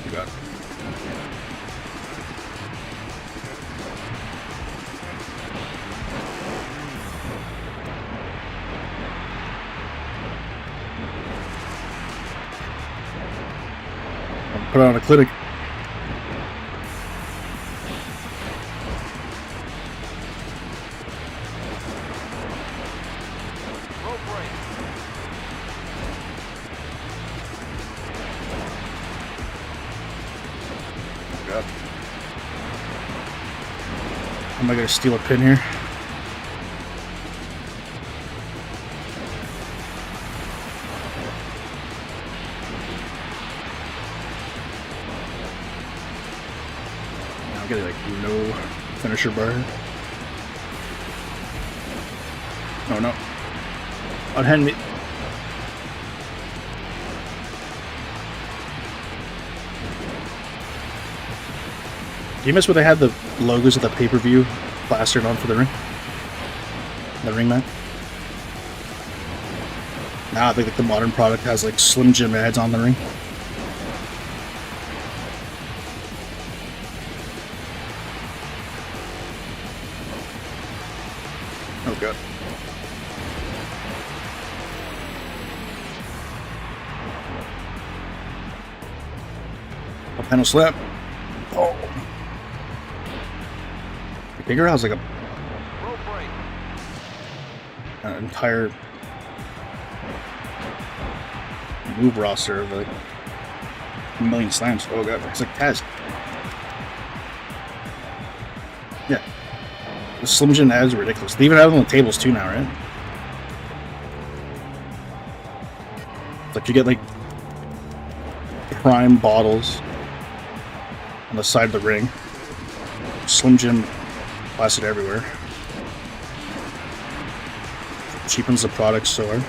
Oh god. I'll put on a clinic. Rope break. God. Am I gonna steal a pin here? I'm getting like no finisher bar. Oh no. Unhand me. Do you miss where they had the logos of the pay-per-view plastered onto the ring? The ring mat? Now I think like the modern product has like Slim Jim ads on the ring. Oh god. A panel slap. Oh. Gangrel has like a Rope break. an entire move roster of like a million slams. Oh god, it's like Taz. Yeah. The Slim Jim ads are ridiculous. They even have them on the tables too now, right? It's like you get like prime bottles on the side of the ring. Slim Jim plastered everywhere. Cheapens the product so hard.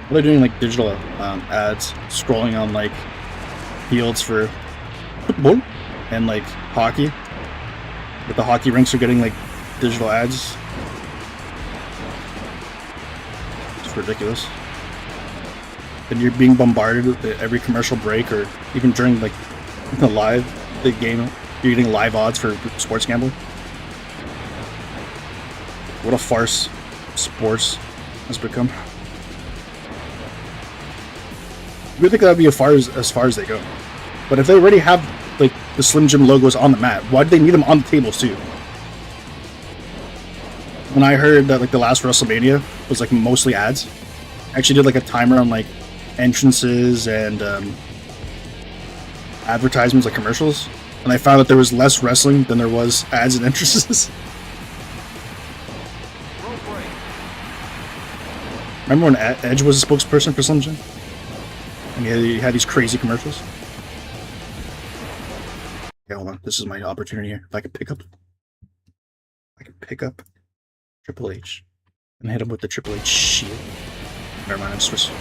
Well, they're doing like digital ads, scrolling on like fields for football and like hockey. But the hockey rinks are getting like digital ads. It's ridiculous. And you're being bombarded at every commercial break or even during like the game, you're getting live odds for sports gambling. What a farce sports has become. We think that would be as far as they go. But if they already have like the Slim Jim logos on the mat, why do they need them on the tables too? When I heard that like the last WrestleMania was like mostly ads, I actually did like a timer on like entrances and advertisements, like commercials, and I found that there was less wrestling than there was ads and entrances. Rope break. Remember when Edge was a spokesperson for Slim Jim? And he had these crazy commercials? Okay, hold on. This is my opportunity here. If I could pick up Triple H and hit him with the Triple H shield. Never mind, I'm Swiss.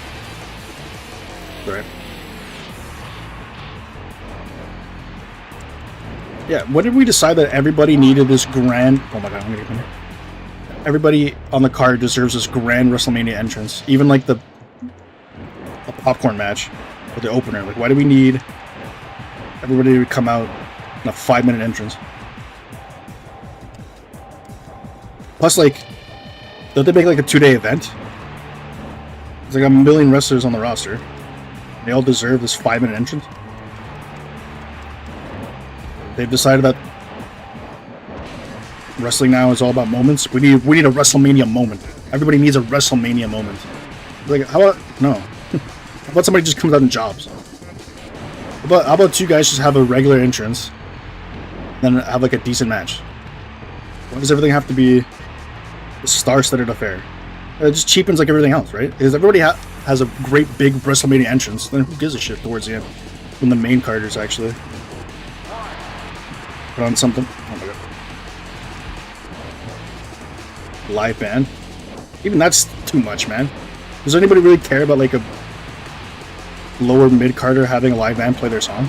Alright. Yeah, when did we decide that everybody needed this grand... Oh my god, I'm gonna get in there. Everybody on the card deserves this grand WrestleMania entrance. Even like a popcorn match or the opener. Like, why do we need everybody to come out in a 5-minute entrance? Plus, like, don't they make like a 2-day event? There's like a million wrestlers on the roster. They all deserve this 5-minute entrance. They've decided that wrestling now is all about moments. We need a WrestleMania moment. Everybody needs a WrestleMania moment. Like, how about no? How about somebody just comes out in jobs? How about you guys just have a regular entrance, then have like a decent match? Why does everything have to be a star-studded affair? It just cheapens like everything else, right? Because everybody has a great big WrestleMania entrance, then who gives a shit towards the end when the main carders actually put on something? Oh my god. live band. Even that's too much, man. Does anybody really care about like a lower mid-carder having a live band play their song?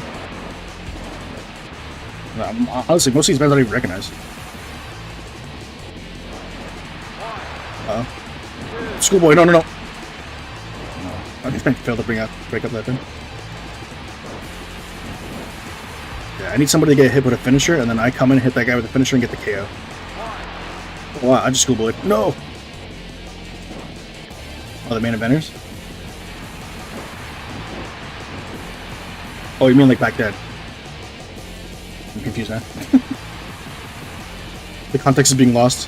No, honestly, most of these bands I don't even recognize. Schoolboy, no. No, I failed to break up that thing. Yeah, I need somebody to get hit with a finisher, and then I come in and hit that guy with a finisher and get the KO. Oh, wow, I just schoolboyed. No! Oh, the main eventers? Oh, you mean like back then? I'm confused now. The context is being lost.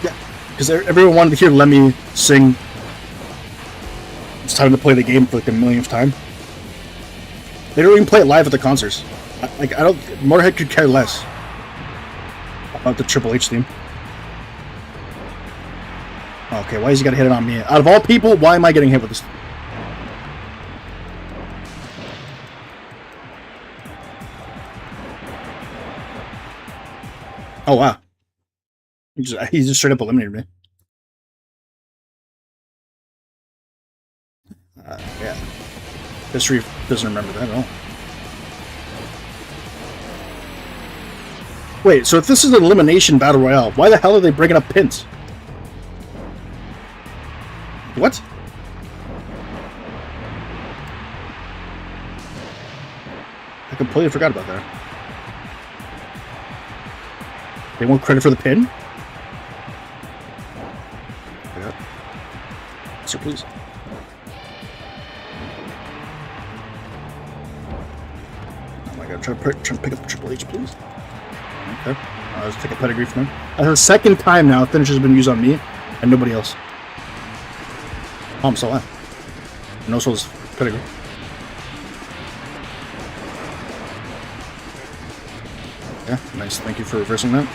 Yeah, because everyone wanted to hear Lemmy sing "It's Time to Play the Game" for like the millionth time. They don't even play it live at the concerts. I don't. Motorhead could care less about the Triple H theme. Okay, why is he gotta hit it on me? Out of all people, why am I getting hit with this? Oh wow. He just straight up eliminated me. Yeah. History doesn't remember that at all. Wait, so if this is an elimination battle royale, why the hell are they breaking up pins? What? I completely forgot about that. They want credit for the pin? Yeah. Sir, please. Oh my god, try to pick up Triple H, please. Okay. Let's take a pedigree from him. That's the second time now a finish has been used on me and nobody else. Oh, I'm still alive. No soul's pedigree. Yeah, nice. Thank you for reversing that.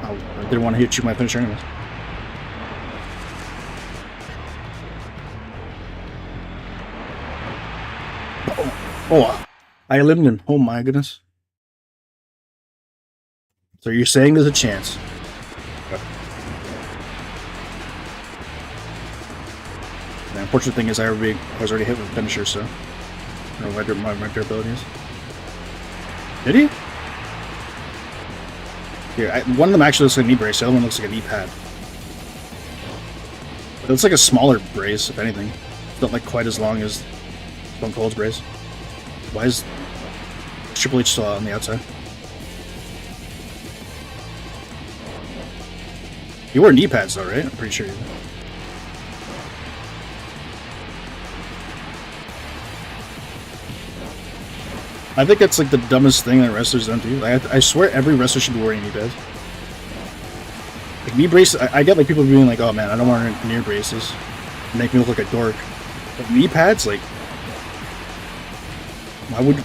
Oh, I didn't want to hit you my finisher anyways. Oh, I eliminated him. Oh my goodness. So you're saying there's a chance? The unfortunate thing is I was already hit with a finisher, so I don't know what my durability is. Did he? Here, one of them actually looks like a knee brace, the other one looks like a knee pad. It looks like a smaller brace, if anything. It's not like quite as long as Stone Cold's brace. Why is Triple H still out on the outside? You wore knee pads though, right? I'm pretty sure you did. I think that's like the dumbest thing that wrestlers don't do. I swear every wrestler should be wearing knee pads. Like knee braces, I get like people being like, oh man, I don't want knee braces. Make me look like a dork. But knee pads, like,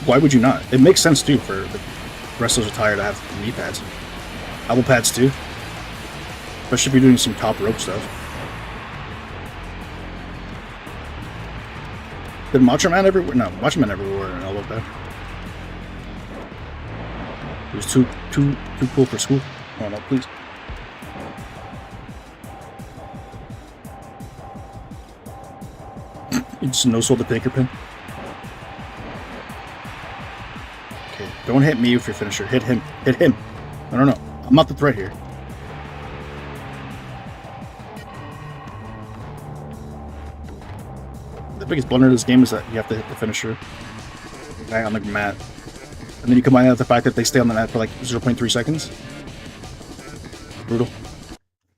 why would you not? It makes sense too for the wrestlers attire to have knee pads. Elbow pads too. Especially if you're doing some top rope stuff. Did Macho Man ever? No, Macho Man never wore an elbow pad. It was too cool for school. Oh no, please. You just no-sold the pinker pin. Okay, don't hit me with your finisher. Hit him. Hit him. No. I'm not the threat here. The biggest blunder of this game is that you have to hit the finisher guy on the mat. And then you combine that with the fact that they stay on the mat for like 0.3 seconds. Brutal.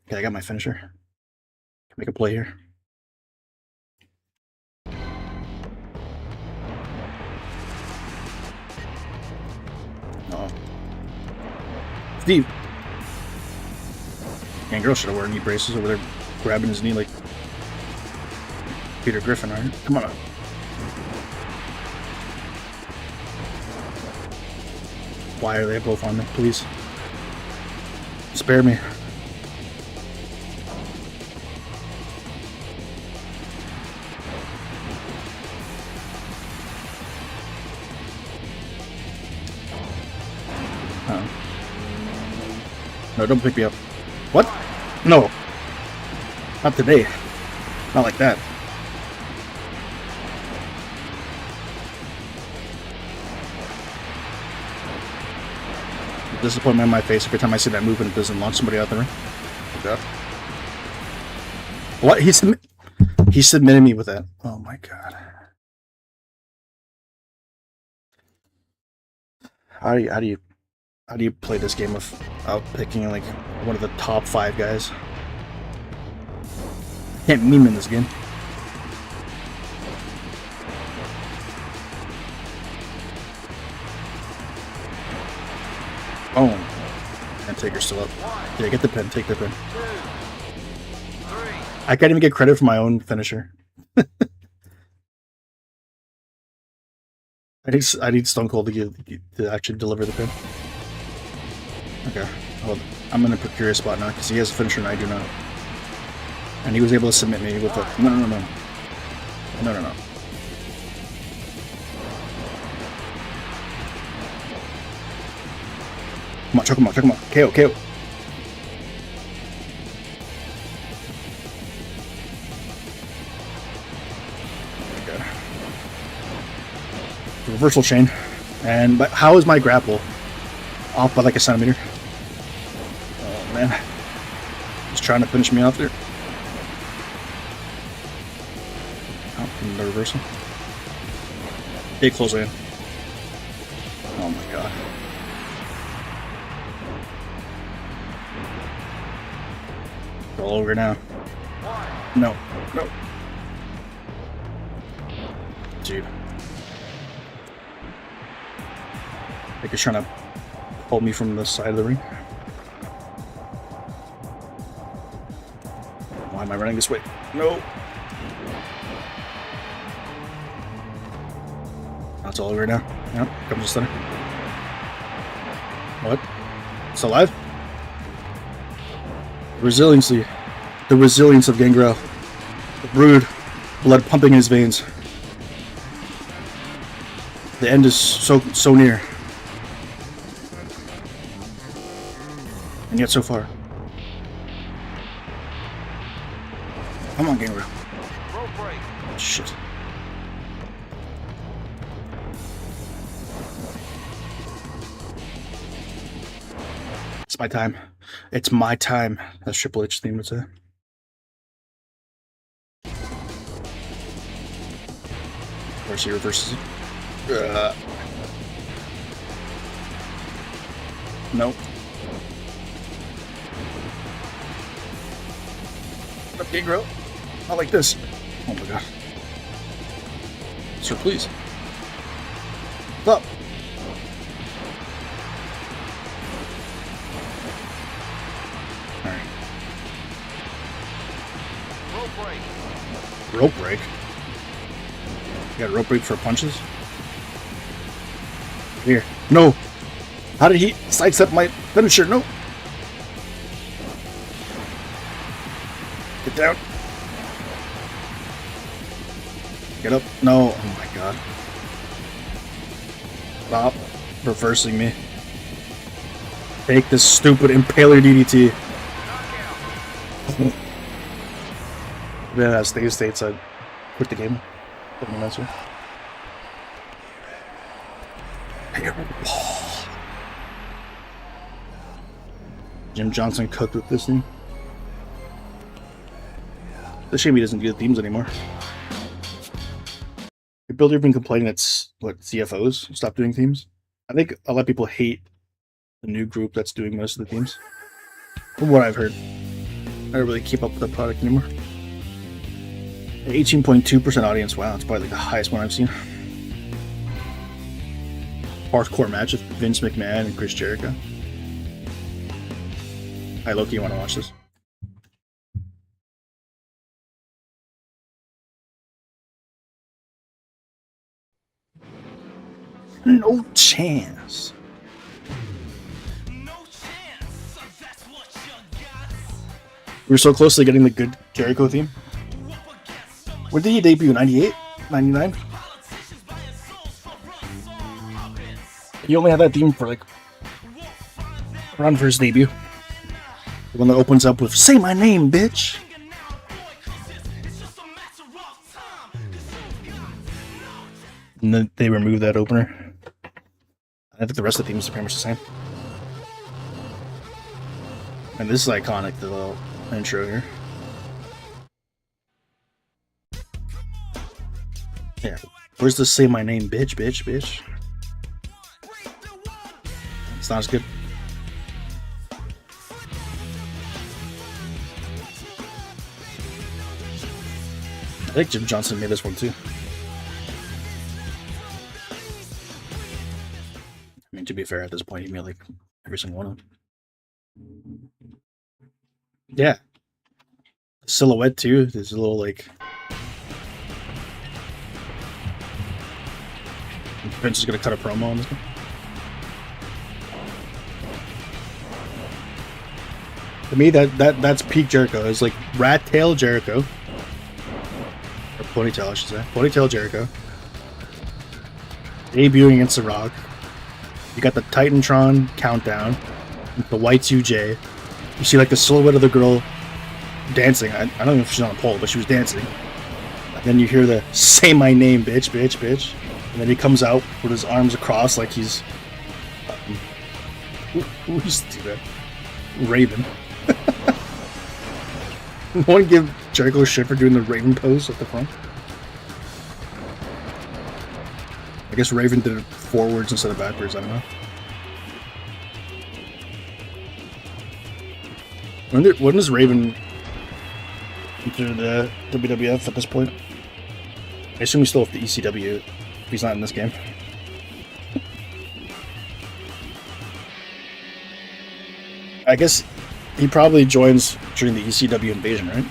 Okay, I got my finisher. Make a play here. No. Steve! Gangrel should have worn knee braces over there, grabbing his knee like Peter Griffin, right? Come on up. Why are they both on me? Please. Spare me. No, don't pick me up. What? No. Not today. Not like that. Disappointment on my face every time I see that move and it doesn't launch somebody out the ring. Okay. What? He submitted me with that. Oh my god. How do you play this game without picking like one of the top 5 guys? Can't meme in this game. Oh, and Taker's still up. Yeah, get the pin. Take the pin. I can't even get credit for my own finisher. I need Stone Cold to actually deliver the pin. Okay, well, I'm in a precarious spot now because he has a finisher and I do not. And he was able to submit me with a no. Come on, choke him out, KO. Okay. Reversal chain. But how is my grapple? Off by like a centimeter. Oh man. He's trying to finish me off there. Oh, from the reversal. Big close in. Oh my god. All over now. No. Dude. Like he's trying to pull me from the side of the ring. Why am I running this way? No. That's all over now. Yep, comes the stunner. What? It's alive? Resiliency. The resilience of Gangrel. The brood. Blood pumping in his veins. The end is so near. And yet so far. Come on, Gangrel. Rope break. Shit. It's my time. It's my time. That's Triple H theme would say. Of course he reverses it. Nope. Up, Gangrel. Not like this. Oh my god. Sir, please. Stop. Alright. Rope break. Rope break? You got a rope break for punches? Here. No! How did he sidestep my finisher? No! Get down. Get up. No. Oh my god. Stop reversing me. Take this stupid impaler DDT. Then as state states, I'd quit the game. Put me answer. Jim Johnson cooked with this thing. It's a shame he doesn't do the themes anymore. Your builder been complaining it's what CFOs stop doing themes. I think a lot of people hate the new group that's doing most of the themes. From what I've heard, I don't really keep up with the product anymore. 18.2% audience. Wow, it's probably like the highest one I've seen. Hardcore match with Vince McMahon and Chris Jericho. Hi Loki, you want to watch this? No chance. No chance. That's what you got. We were so close to getting the good Jericho theme. When did he debut? 98? 99? He only had that theme for like around for his debut. The one that opens up with "Say my name, bitch." And then they remove that opener. I think the rest of the themes are pretty much the same. And this is iconic, the little intro here. Yeah. Where's the "Say my name, bitch, bitch, bitch"? It's not as good. I think Jim Johnson made this one too. I mean, to be fair, at this point, he made like every single one of them. Yeah. Silhouette too. There's a little like. Vince is gonna cut a promo on this one. To me, that's peak Jericho. It's like rat tail Jericho. Or ponytail, I should say. Ponytail Jericho. Debuting against The Rock. You got the Titantron countdown. With the Y2J. You see like the silhouette of the girl dancing. I don't know if she's on a pole, but she was dancing. And then you hear the "Say my name, bitch, bitch, bitch." And then he comes out with his arms across like he's... who used to do that? Raven. No one give Jericho shit for doing the Raven pose at the front. I guess Raven did it forwards instead of backwards, I don't know. When does Raven enter the WWF at this point? I assume he's still with the ECW if he's not in this game. I guess he probably joins during the ECW invasion, right?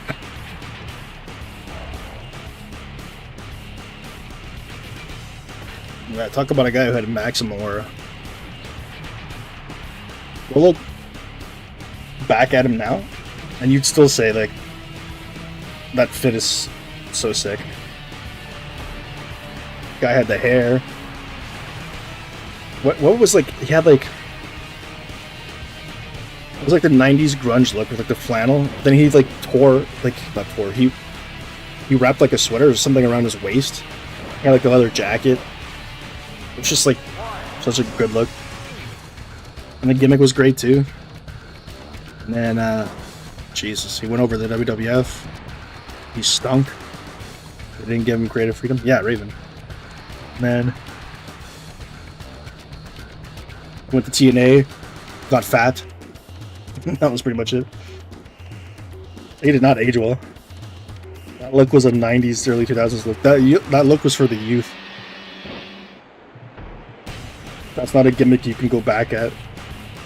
Yeah, talk about a guy who had maximum aura. We'll look back at him now, and you'd still say, like, that fit is so sick. Guy had the hair. What was like, he had like, it was like the 90s grunge look with like the flannel. Then he like he wrapped like a sweater or something around his waist. He had like a leather jacket. It's just like such a good look. And the gimmick was great too. And then Jesus, he went over to the WWF. He stunk. They didn't give him creative freedom. Yeah, Raven. And then went to TNA, got fat. That was pretty much it. He did not age well. That look was a 90s, early 2000s look. That look was for the youth. That's not a gimmick you can go back at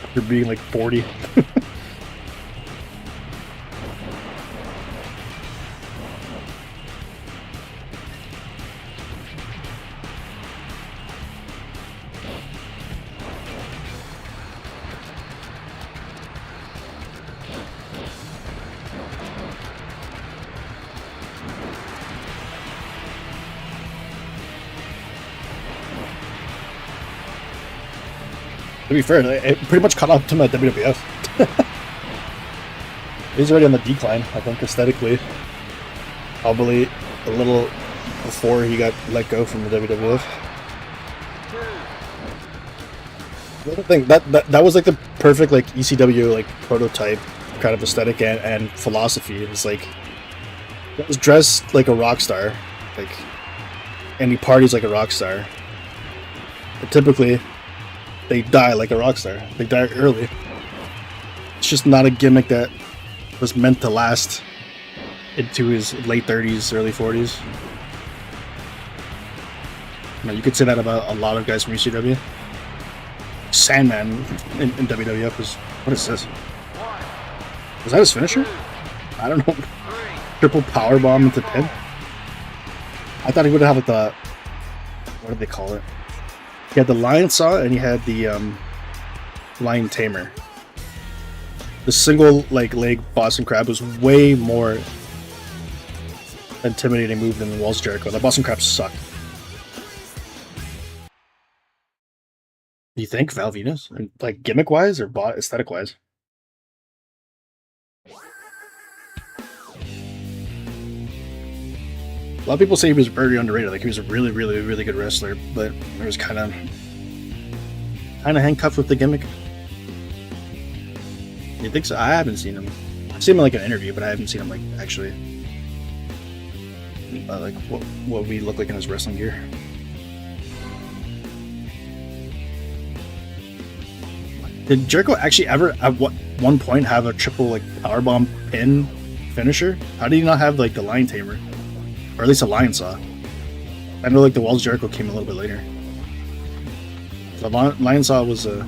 after being like 40. To be fair, it pretty much caught up to him at WWF. He's already on the decline, I think, aesthetically. Probably a little before he got let go from the WWF. The other thing, that was like the perfect like ECW like prototype kind of aesthetic and philosophy. It was like, he was dressed like a rock star, like, and he parties like a rock star. But typically, they die like a rock star. They die early. It's just not a gimmick that was meant to last into his late 30s, early 40s. You could say that about a lot of guys from ECW. Sandman in WWF was... What is this? Was that his finisher? I don't know. Triple powerbomb into pin? I thought he would have like the... What do they call it? He had the lion saw and he had the lion tamer. The single like leg Boston Crab was way more intimidating move than Walls Jericho. The Boston Crab sucked. Do you think Val Venus? Like gimmick wise or aesthetic wise? A lot of people say he was very underrated. Like he was a really, really, really good wrestler, but he was kind of handcuffed with the gimmick. You think so? I haven't seen him. I've seen him in like an interview, but I haven't seen him like actually like what we look like in his wrestling gear. Did Jericho actually ever at one point have a triple like powerbomb pin finisher? How did he not have like the lion tamer, or at least a lion saw? I know like the Walls Jericho came a little bit later. The lion saw was a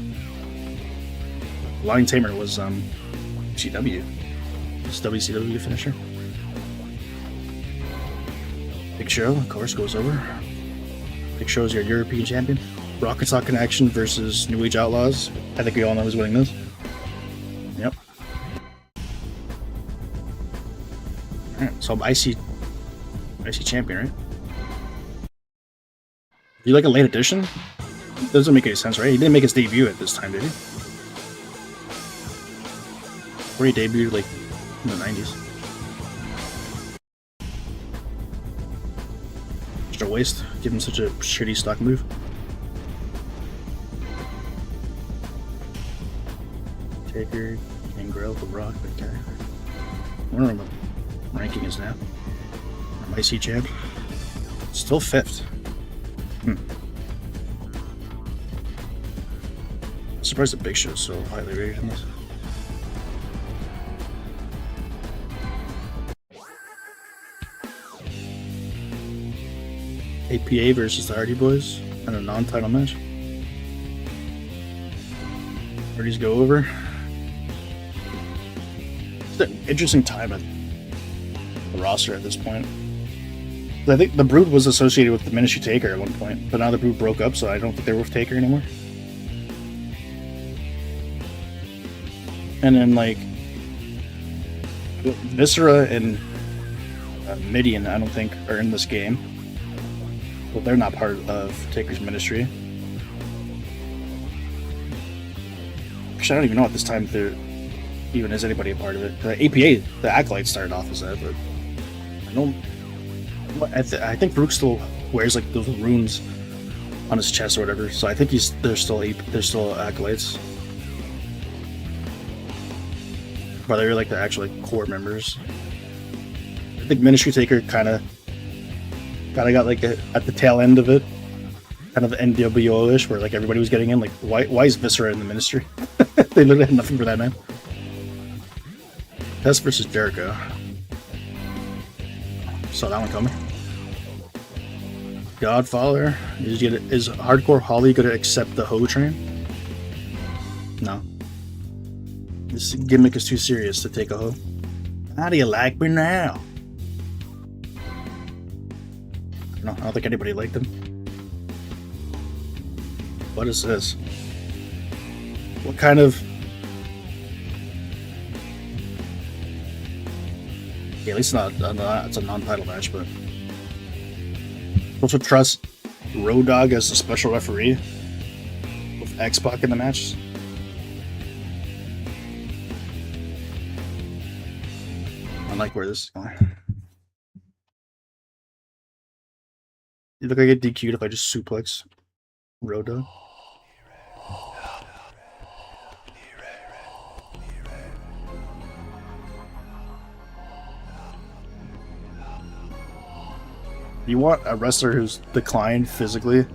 lion tamer was GW. It's WCW finisher. Big Show, of course, goes over. Big Show is your European champion. Rocket Sock Connection versus New Age Outlaws. I think we all know who's winning this. Yep. Alright, so I'm IC champion, right? You like a late edition? Doesn't make any sense, right? He didn't make his debut at this time, did he? Or he debuted like in the 90s. Just a waste. Give him such a shitty stock move. Taker, Gangrel, The Rock, okay. I wonder what my ranking is now. I'm IC champ. Still 5th. I'm surprised the Big Show is so highly rated in this. APA versus the Hardy Boys in a non-title match. Hardys go over. It's an interesting time at the roster at this point. I think the Brood was associated with the Ministry Taker at one point, but now the Brood broke up, so I don't think they're with Taker anymore. And then like Viscera and Midian, I don't think are in this game. Well, they're not part of Taker's ministry. Actually, I don't even know at this time if there even is anybody a part of it. The APA, the Acolyte started off as that, but I don't. I think Brooke still wears like those runes on his chest or whatever. So I think they're still Acolytes. But they're like the actual like, core members. I think Ministry Taker kind of got like at the tail end of it, kind of NWO-ish, where like everybody was getting in. Like, why is Viscera in the Ministry? They literally had nothing for that man. Test versus Jericho. Saw that one coming. Godfather is Hardcore Holly going to accept the Ho train? No. This gimmick is too serious to take a hoe. How do you like me now? No, I don't think anybody liked him. What is this? What kind of... Yeah, at least it's a non-title match, but... Also trust Road Dogg as the special referee with X-Pac in the match. I like where this is going. You look like I get DQ'd if I just suplex Road Dogg. You want a wrestler who's declined physically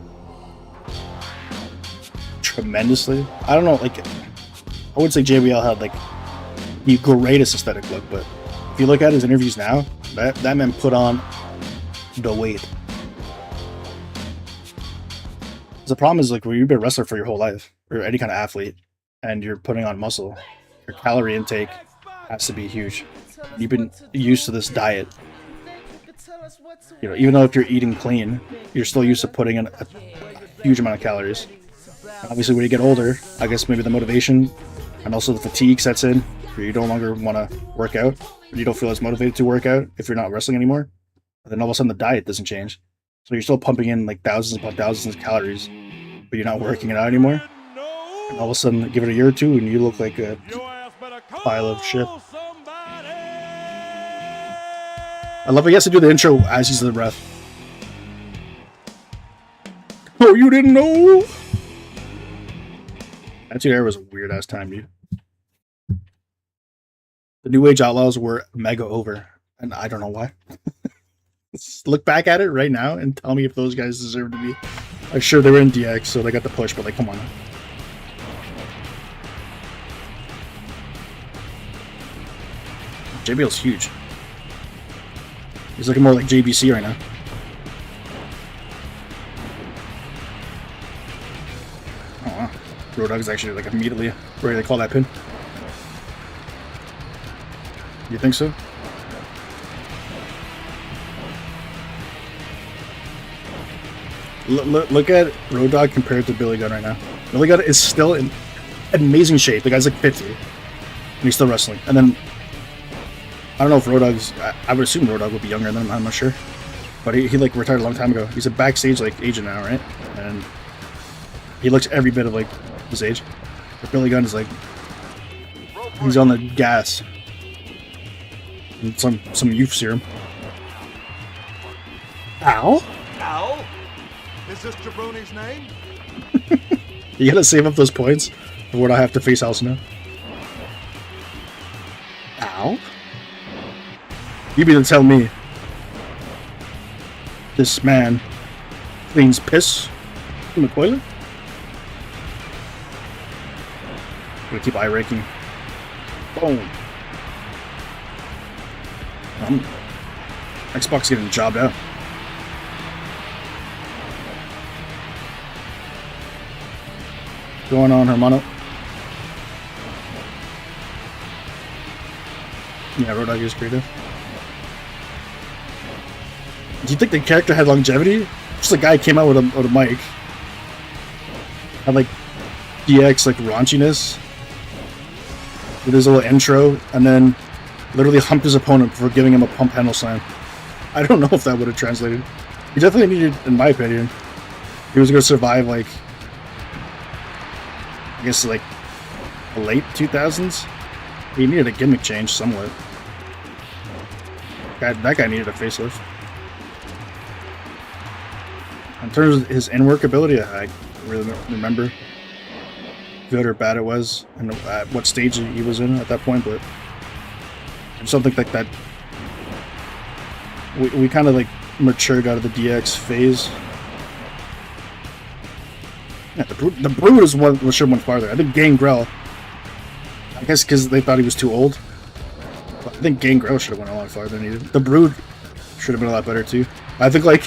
tremendously? I don't know, like, I would say JBL had like the greatest aesthetic look, but if you look at his interviews now, that man put on the weight. The problem is like when you've been a wrestler for your whole life, or any kind of athlete, and you're putting on muscle, your calorie intake has to be huge. You've been used to this diet. You know, even though if you're eating clean, you're still used to putting in a huge amount of calories. Obviously, when you get older, I guess maybe the motivation and also the fatigue sets in, where you no longer want to work out, or you don't feel as motivated to work out if you're not wrestling anymore. And then all of a sudden, the diet doesn't change, so you're still pumping in like thousands upon thousands of calories, but you're not working it out anymore. And all of a sudden, give it a year or two, and you look like a pile of shit. I love he has to do the intro as he's in the breath. Oh, you didn't know? Attitude Era was a weird ass time, dude. The New Age Outlaws were mega over, and I don't know why. Let's look back at it right now and tell me if those guys deserve to be. I'm sure they were in DX, so they got the push, but like, come on. JBL's huge. He's looking more like JBC right now. Oh wow. Road Dogg is actually like immediately ready to call that pin. You think so? Look at Road Dogg compared to Billy Gunn right now. Billy Gunn is still in amazing shape. The guy's like 50. And he's still wrestling. And then, I don't know if Road Dogg's... I would assume Road Dogg would be younger than him. I'm not sure. But he like retired a long time ago. He's a backstage like agent now, right? And he looks every bit of like his age. But Billy Gunn is like... He's on the gas. And some youth serum. Ow? Al? Is this Jabroni's name? You gotta save up those points for what I have to face House now. Ow? You mean to tell me this man cleans piss from the toilet? I'm gonna keep eye raking. Boom. Xbox getting jobbed out. Going on, Hermano. Yeah, Road Dogg is creative. Do you think the character had longevity? Just a guy came out with a mic. Had like DX like raunchiness. With his little intro, and then literally humped his opponent before giving him a pump handle slam. I don't know if that would have translated. He definitely needed, in my opinion, he was going to survive like, I guess like the late 2000s. He needed a gimmick change somewhat. That guy needed a facelift. In terms of his in-work ability, I really don't remember good or bad it was and at what stage he was in at that point, but something like that. We kind of like matured out of the DX phase. Yeah, the Brood is one should have went farther. I think Gangrel, I guess because they thought he was too old. But I think Gangrel should have went a lot farther than he did. The Brood should have been a lot better too. I think like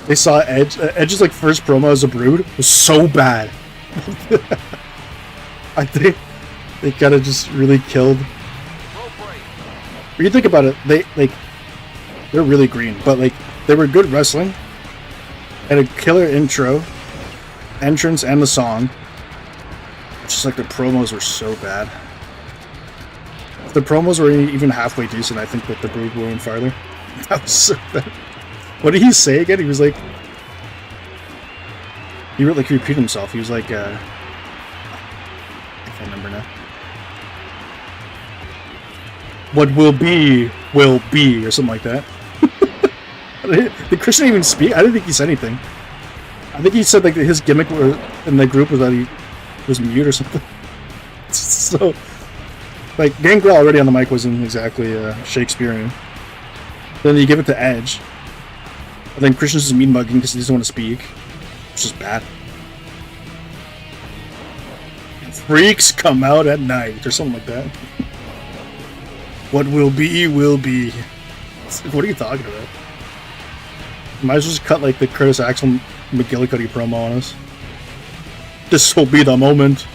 they saw Edge's like first promo as a Brood was so bad. I think they kind of just really killed. When you think about it, they're really green, but like they were good wrestling, and a killer intro, entrance, and the song. It's just like the promos were so bad. If the promos were even halfway decent, I think that the Brood went farther. That was so bad. What did he say again? He was like, he repeated himself. He was like, I can't remember now. What will be, or something like that. Did Christian even speak? I didn't think he said anything. I think he said like his gimmick in the group was that he was mute or something. So, like, Gangrel already on the mic wasn't exactly Shakespearean. Then you give it to Edge. And then Christian's just mean mugging because he doesn't want to speak. Which is bad. Freaks come out at night, or something like that. What will be, will be. What are you talking about? Might as well just cut like the Curtis Axel McGillicuddy promo on us. This will be the moment.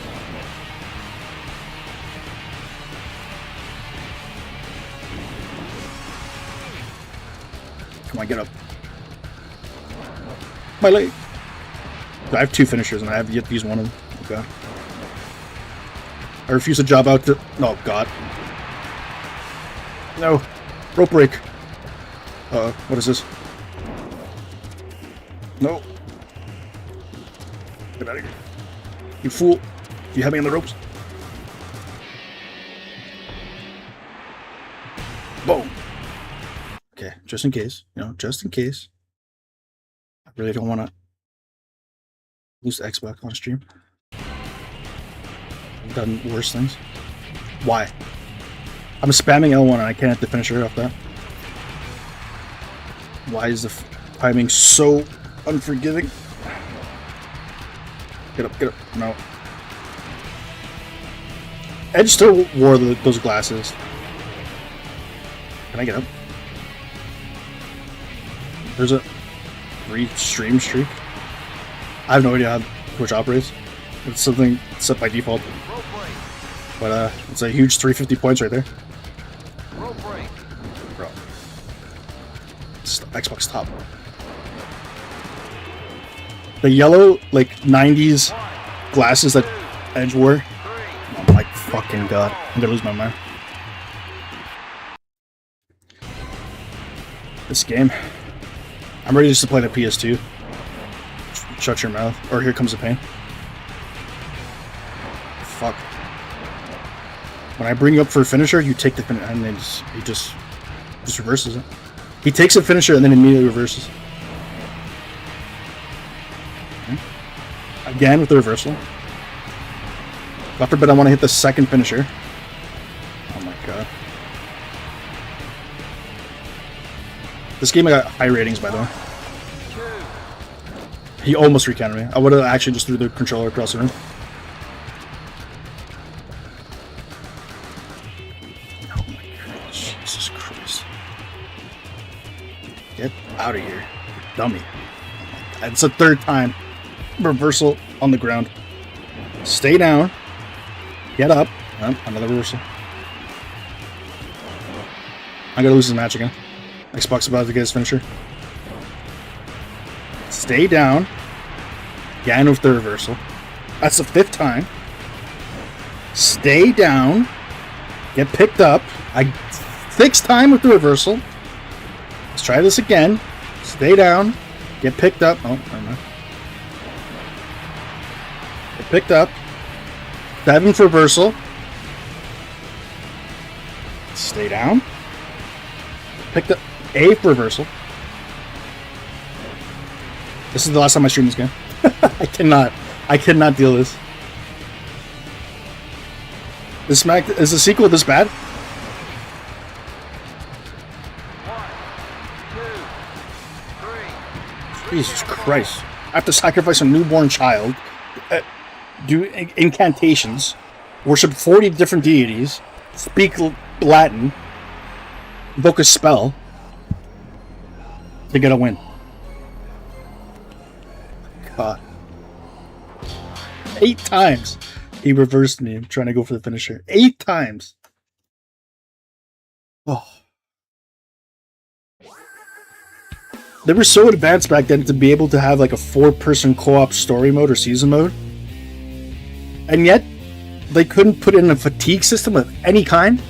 Come on, get up. My leg. I have two finishers and I have yet to use one of them. Oh god. I refuse to job out to... Oh god. No. Rope break. What is this? No. Get out of here. You fool. You have me on the ropes. Boom. just in case. Just in case. I really don't want to lose Xbox on stream. I've done worse things. Why? I'm spamming L1 and I can't hit the finisher off that. Why is the timing so unforgiving? Get up, get up. No. Edge still wore those glasses. Can I get up? There's a 3-stream streak. I have no idea how Twitch operates. It's something set by default. Rope break. But it's a huge 350 points right there. Rope break. Bro. It's Xbox top. The yellow, like, 90s glasses that Edge wore. Oh my fucking god. I'm gonna lose my mind. This game. I'm ready just to play the PS2. Shut your mouth. Or here comes the pain. Fuck. When I bring you up for a finisher, you take the finisher, and then he just reverses it. He takes a finisher and then immediately reverses. Okay. Again with the reversal. God forbid I want to hit the second finisher. Oh my god. This game I got high ratings, by the way. He almost recounted me. I would have actually just threw the controller across the room. Oh my god, Jesus Christ. Get out of here, dummy. It's the third time. Reversal on the ground. Stay down. Get up. Another reversal. I'm gonna lose this match again. Xbox about to get his finisher. Stay down. Again with the reversal. That's the 5th time. Stay down. Get picked up. 6th time with the reversal. Let's try this again. Stay down. Get picked up. Oh, never mind. Get picked up. 7th reversal. Stay down. Picked up. 8th reversal. This is the last time I stream this game. I cannot deal with this. Is the sequel this bad? 1, 2, 3. Jesus Christ. I have to sacrifice a newborn child, do incantations, worship 40 different deities, speak Latin, invoke a spell to get a win. God. 8 times he reversed me trying to go for the finisher. 8 times. Oh. They were so advanced back then to be able to have like a 4-person co-op story mode or season mode. And yet, they couldn't put in a fatigue system of any kind.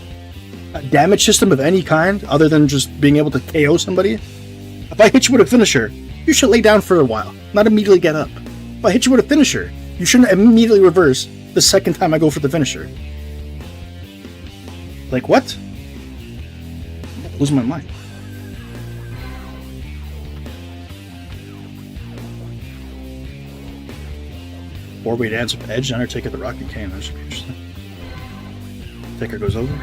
A damage system of any kind, other than just being able to KO somebody. If I hit you with a finisher, you should lay down for a while, not immediately get up. If I hit you with a finisher, you shouldn't immediately reverse the second time I go for the finisher. Like, what? I'm losing my mind. Four-way dance with Edge, Undertaker, The Rock, and Kane. That should be interesting. Taker goes over.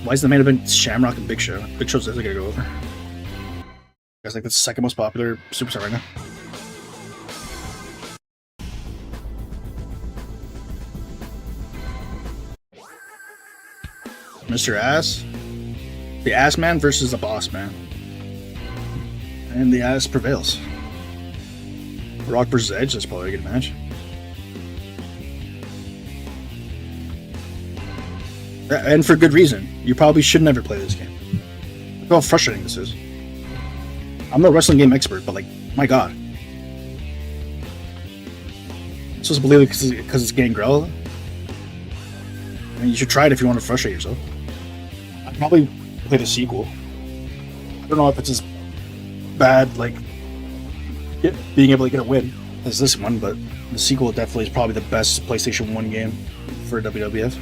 Why is the main event Shamrock and Big Show? Big Show's definitely gonna go over. That's like the second most popular superstar right now. Mr. Ass. The Ass Man versus the Boss Man. And the Ass prevails. Rock versus Edge, that's probably a good match. And for good reason. You probably should never play this game. Look how frustrating this is. I'm no wrestling game expert, but like, my god. I'm supposed to believe it because it's Gangrel. I mean, you should try it if you want to frustrate yourself. I'd probably play the sequel. I don't know if it's as bad, like, being able to get a win as this one, but the sequel definitely is probably the best PlayStation 1 game for WWF.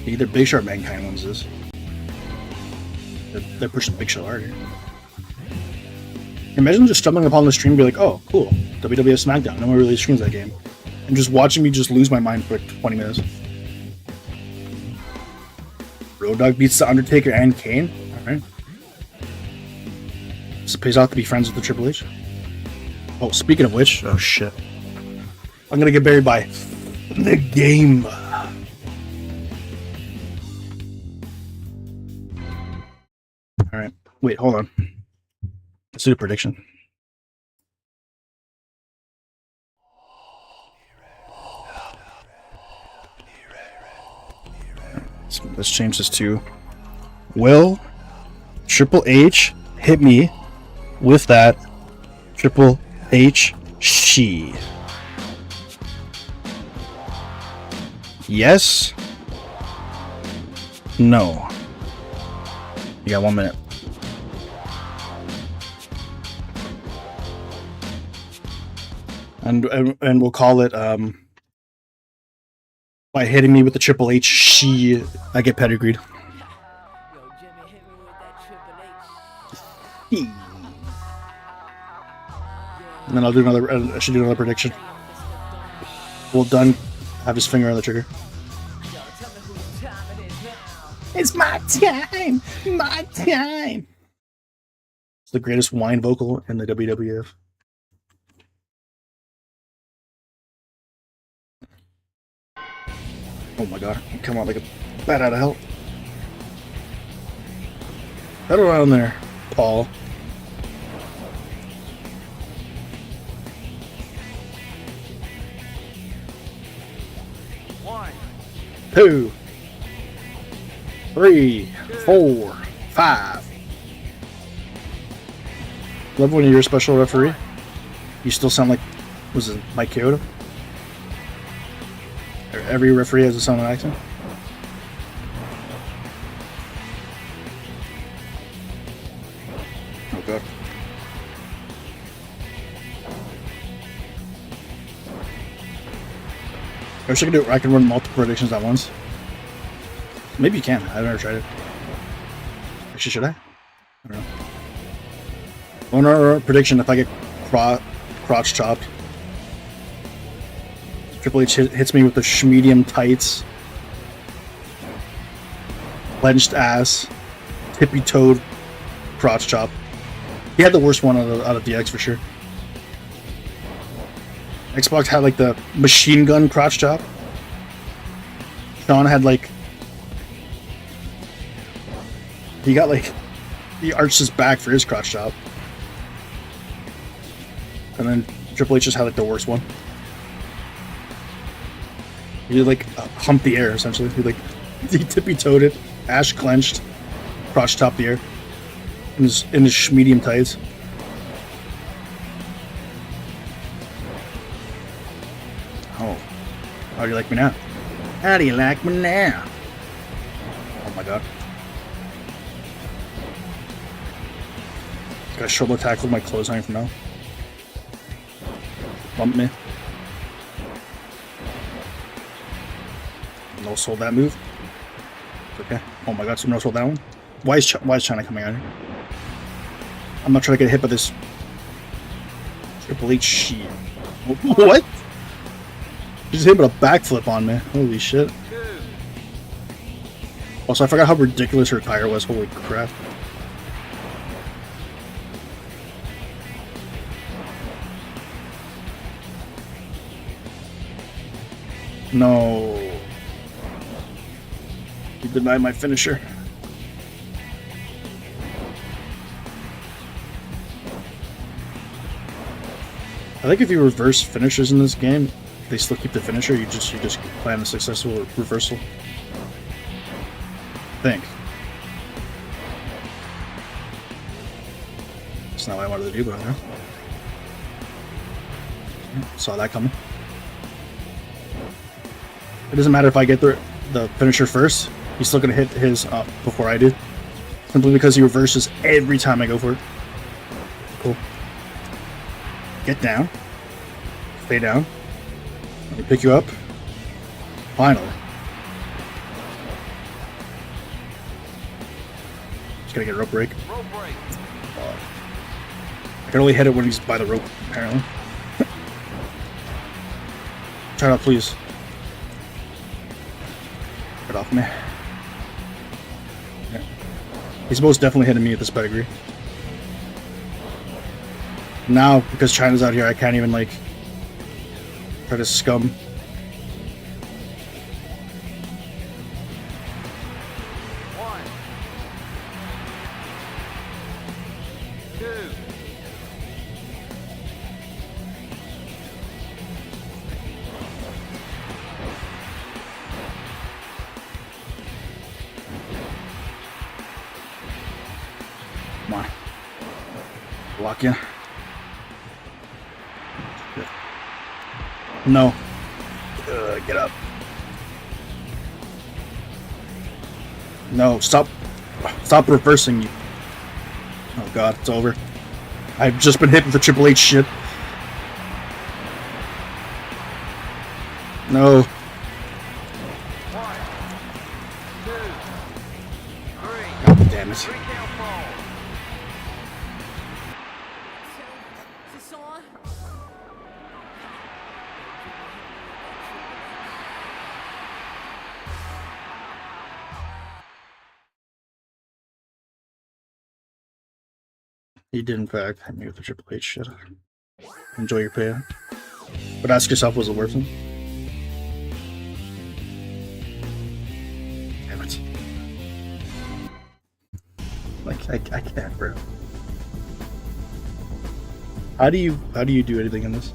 Either Big Show or Mankind wins this. They're pushing Big Show harder. Imagine just stumbling upon the stream and be like, oh, cool, WWF Smackdown. No one really streams that game. And just watching me just lose my mind for like 20 minutes. Road Dogg beats The Undertaker and Kane. Alright. So it pays off to be friends with the Triple H. Oh, speaking of which, oh shit. I'm gonna get buried by the game. Alright. Wait, hold on. Let's do a prediction. Let's change this to: will Triple H hit me with that Triple H she? Yes? No? You got 1 minute. And we'll call it by hitting me with the Triple H she, I get pedigreed. Yo, Jimmy hit me with that Triple H. And then I'll do another. I should do another prediction. Well done. Have his finger on the trigger. Yo, tell me whose time it is now. It's my time. My time. It's the greatest whine vocal in the WWF. Oh my god! Come on, like a bat out of hell. Settle around there, Paul. One, 2, 3, 4, 5. Love when you're a special referee. You still sound like, was it Mike Chioda? Every referee has a Southern accent. Oh god. I wish I could do it. I can run multiple predictions at once. Maybe you can. I've never tried it. Actually, should I? I don't know. One prediction: if I get crotch chopped, Triple H hits me with the medium tights, clenched ass, tippy-toed crotch chop. He had the worst one out of DX for sure. Xbox had like the machine gun crotch chop. Sean had like, he arched his back for his crotch chop. And then Triple H just had like the worst one. He like humped the air essentially. He tippy-toed it, ash clenched, crotch topped the air in his medium tights. Oh, how do you like me now? How do you like me now? Oh my god! Got shoulder tackle my clothesline from now. Bump me. No sold that move. Okay. Oh my god, so no sold that one. Why is China coming out here? I'm not trying to get hit by this Triple H shit. What? He just hit with a backflip on me. Holy shit. Also, I forgot how ridiculous her tire was. Holy crap. No. He denied my finisher. I think if you reverse finishers in this game, they still keep the finisher. You just plan a successful reversal. I think. That's not what I wanted to do, but I don't know. Saw that coming. It doesn't matter if I get the finisher first. He's still gonna hit his before I do, simply because he reverses every time I go for it. Cool. Get down. Stay down. Let me pick you up. Finally. Just gotta get a rope break. Rope break. I can only hit it when he's by the rope, apparently. Try not, please. Get off me. Yeah. He's most definitely hitting me with this pedigree. Now, because China's out here, I can't even, like, try to scum. One. Two. Come on. Lock in. No. Get up. No, stop. Stop reversing you. Oh god, it's over. I've just been hit with the Triple H shit. No. 1, 2, 3. God damn it. 3 count fall. Is this on? You did, in fact, hit me with the Triple H shit. Enjoy your payout. But ask yourself, was it worth it? Damn it. Like, I can't, bro. How do you do anything in this?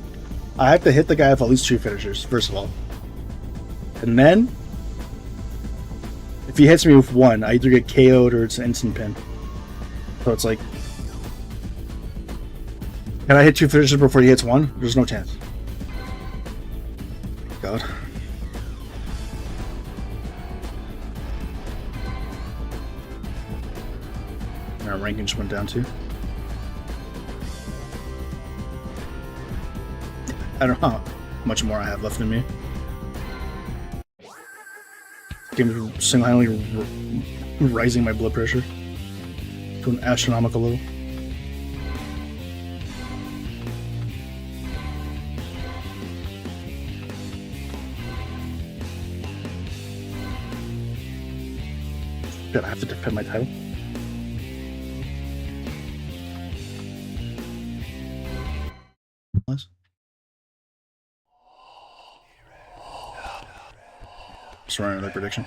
I have to hit the guy with at least 2 finishers, first of all. And then, if he hits me with 1, I either get KO'd or it's an instant pin. So it's like, can I hit 2 finishers before he hits 1? There's no chance. God. Our ranking just went down too. I don't know how much more I have left in me. This game is single-handedly rising my blood pressure to an astronomical level. Did I have to defend my title? Let's run another prediction.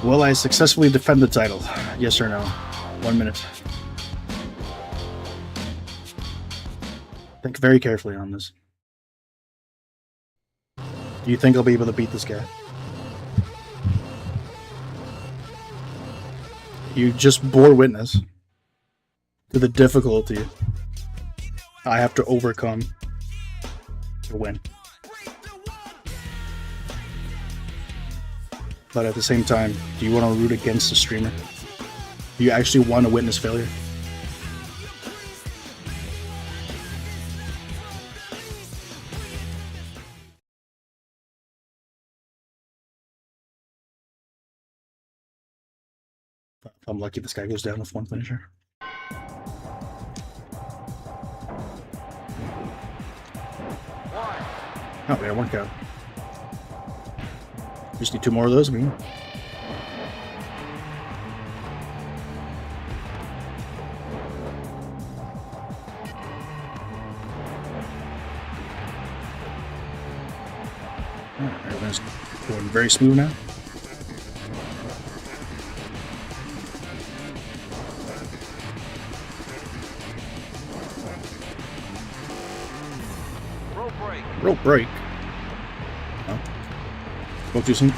Will I successfully defend the title? Yes or no? 1 minute. Think very carefully on this. Do you think I'll be able to beat this guy? You just bore witness to the difficulty I have to overcome to win. But at the same time, do you want to root against the streamer? Do you actually want to witness failure? If I'm lucky, this guy goes down with 1 finisher. Oh, yeah, 1 count. Just need 2 more of those. I mean, everything's going very smooth now. Rope break. Rope break. Oh. Spoke too soon.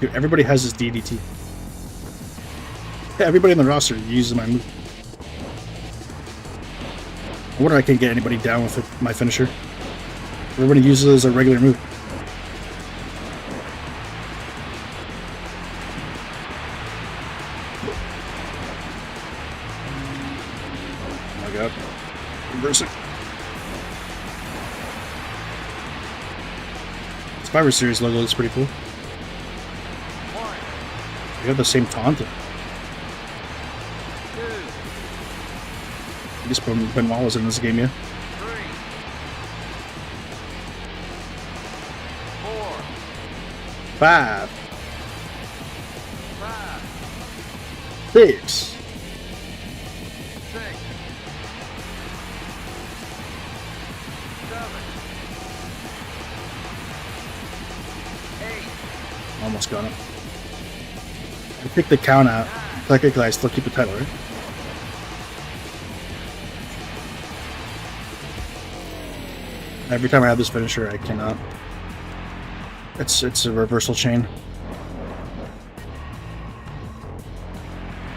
Dude, everybody has this DDT. Yeah, everybody in the roster uses my move. I wonder if I can get anybody down with it, my finisher. Everybody uses it as a regular move. Oh my god. Reverse it. Survivor Series logo looks pretty cool. They have the same taunt. Two. I guess Benoit was in this game, yeah. 3. 4. 5, 5. 6. 6. 7. 8. Almost got it. I picked the count out. Technically, I still keep the title, right? Every time I have this finisher, I cannot. It's a reversal chain.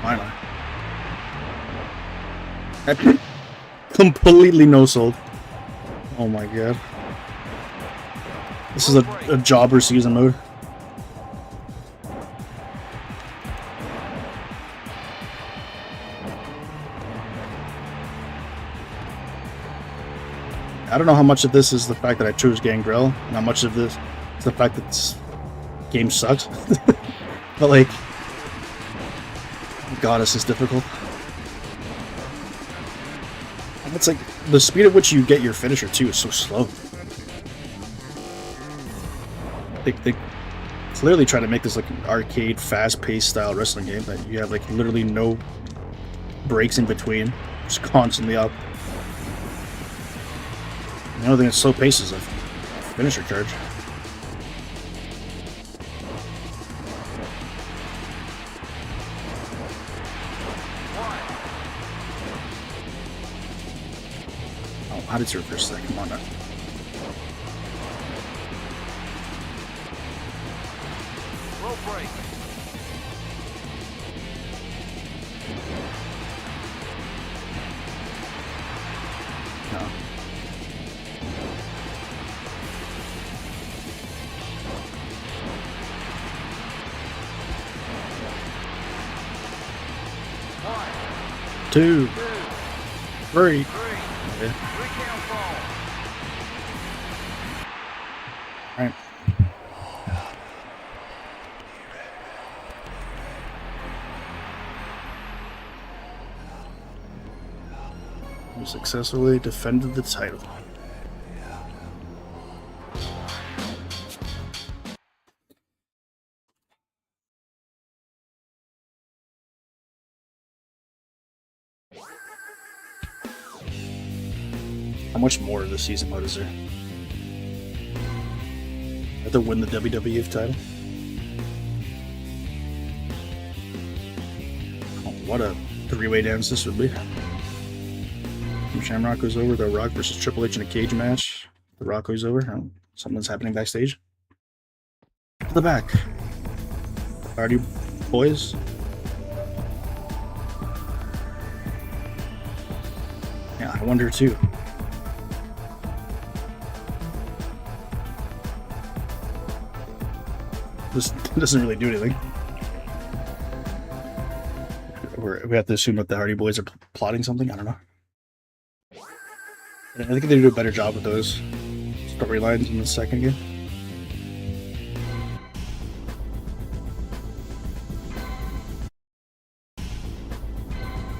Finally. I completely no-sold. Oh my god. This is a jobber season mode. I don't know how much of this is the fact that I chose Gangrel, and how much of this is the fact that this game sucks. But like, god, this is difficult. And it's like, the speed at which you get your finisher too is so slow. They clearly try to make this like an arcade, fast-paced style wrestling game that you have like literally no breaks in between, just constantly up. The only thing that's slow pace is a finisher charge. Oh, how did you reverse that? Come on now. Rope break. No. Two, 3. 3. 3 count fall. Alright. We successfully defended the title. How much more of the season mode is there? I have to win the WWF title. Oh, what a three-way dance this would be. From Shamrock goes over, The Rock versus Triple H in a cage match. The Rock goes over. Oh, something's happening backstage. To the back. Hardy Boys. Yeah, I wonder too. This doesn't really do anything. We have to assume that the Hardy Boys are plotting something. I don't know. I think they do a better job with those storylines in the second game.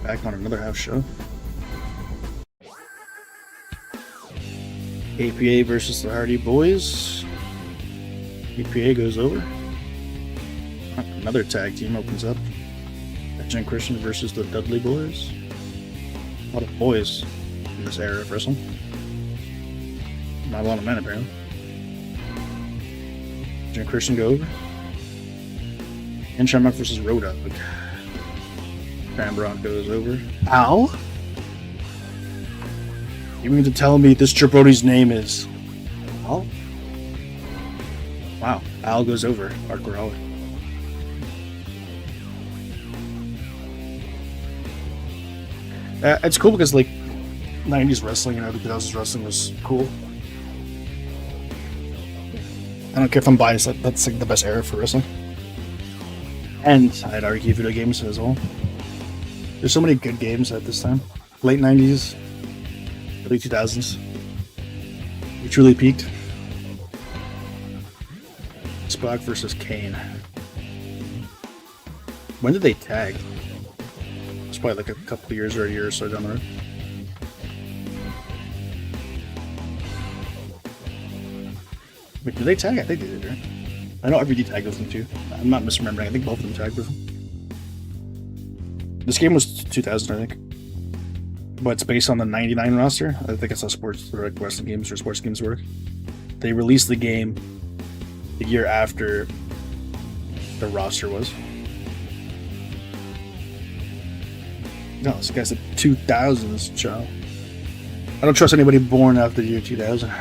Back on another house show. APA versus the Hardy Boys. APA goes over. Another tag team opens up. Jen Christian versus the Dudley Boys. A lot of boys in this era of wrestling. Not a lot of men, apparently. Jen Christian go over. And Shamrock versus Road Dogg. Bambrot goes over. Al? You mean to tell me this jabroni's name is Al? Wow, Al goes over. Hardcore Al. It's cool because, like, 90s wrestling and early 2000s wrestling was cool. I don't care if I'm biased, that's like the best era for wrestling. And I'd argue video games as well. There's so many good games at this time. Late 90s, early 2000s. We truly peaked. Spock versus Kane. When did they tag? It's probably like a couple of years or a year or so down the road. Wait, did they tag? I think they did, right? I know RVD tagged with them too. I'm not misremembering. I think both of them tagged with them. This game was 2000, I think. But it's based on the 99 roster. I think it's how sports or like wrestling games or sports games work. They released the game the year after the roster was. No, this guy's a 2000s child. I don't trust anybody born after the year 2000.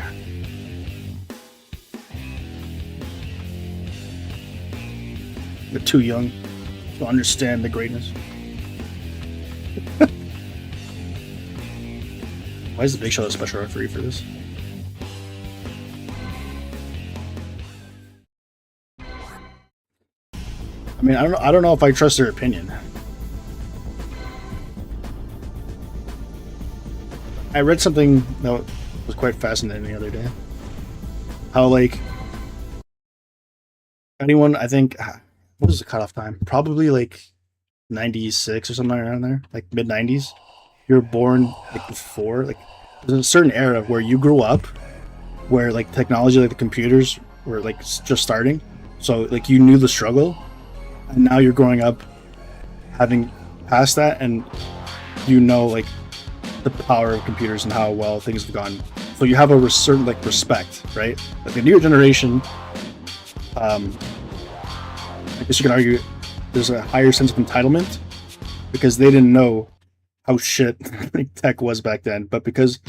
They're too young to understand the greatness. Why is the Big Show a special referee for this? I mean, I don't know if I trust their opinion. I read something that was quite fascinating the other day. How, like, anyone, I think, what was the cutoff time? Probably like 96 or something around there, like mid 90s. You're born like before, like there's a certain era where you grew up, where like technology, like the computers, were like just starting. So like you knew the struggle, and now you're growing up, having passed that, and you know like the power of computers and how well things have gone. So you have a certain like respect, right? Like the newer generation, I guess you can argue there's a higher sense of entitlement because they didn't know how shit tech was back then. But because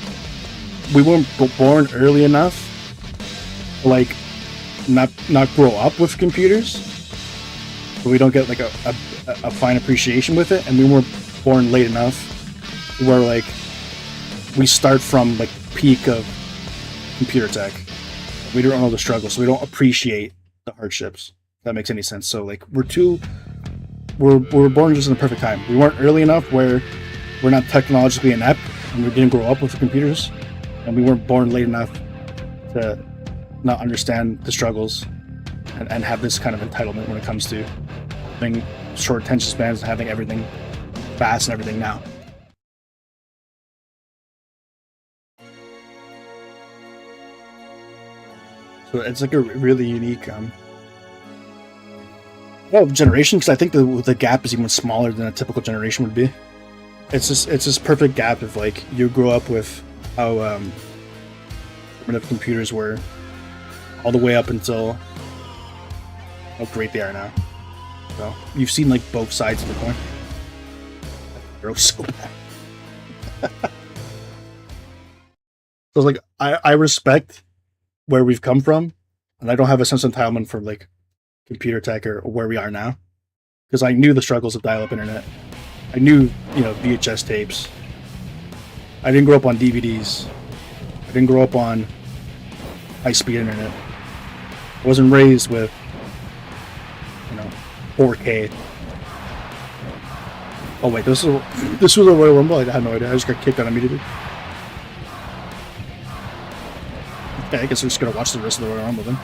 we weren't born early enough to like not grow up with computers, so we don't get like a fine appreciation with it, and we weren't born late enough where like we start from like peak of computer tech. We don't know the struggle, so we don't appreciate the hardships. If that makes any sense. So like we're born just in the perfect time. We weren't early enough where we're not technologically inept and we didn't grow up with the computers, and we weren't born late enough to not understand the struggles and have this kind of entitlement when it comes to having short attention spans and having everything fast and everything now. So it's like a really unique generation, because I think the gap is even smaller than a typical generation would be. It's this perfect gap of like you grew up with how primitive computers were, all the way up until how great they are now. So you've seen like both sides of the coin. They're so bad. So like I respect where we've come from, and I don't have a sense of entitlement for like computer tech or where we are now, because I knew the struggles of dial-up internet. I knew, VHS tapes. I didn't grow up on DVDs. I didn't grow up on high-speed internet. I wasn't raised with 4K. Oh wait, this was a Royal Rumble. I had no idea. I just got kicked out immediately. Okay, I guess we're just gonna watch the rest of the Royal Rumble then.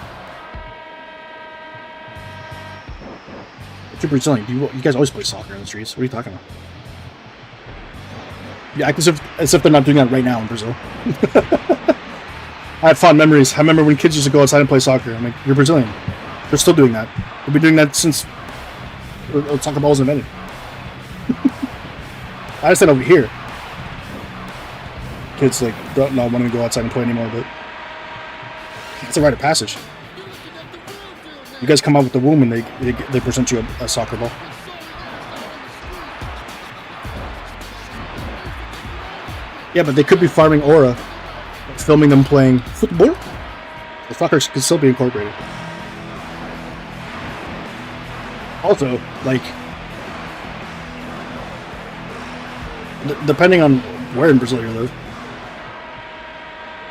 You're Brazilian. You guys always play soccer in the streets. What are you talking about? You act as if they're not doing that right now in Brazil. I had fond memories. I remember when kids used to go outside and play soccer. I'm like, you're Brazilian. They're still doing that. They've been doing that since soccer ball was invented. I understand over here, kids like don't want to go outside and play anymore, but it's a rite of passage. You guys come out with the womb and they present you a soccer ball. Yeah, but they could be farming aura, filming them playing football. The soccer could still be incorporated. Also, like, depending on where in Brazil you live,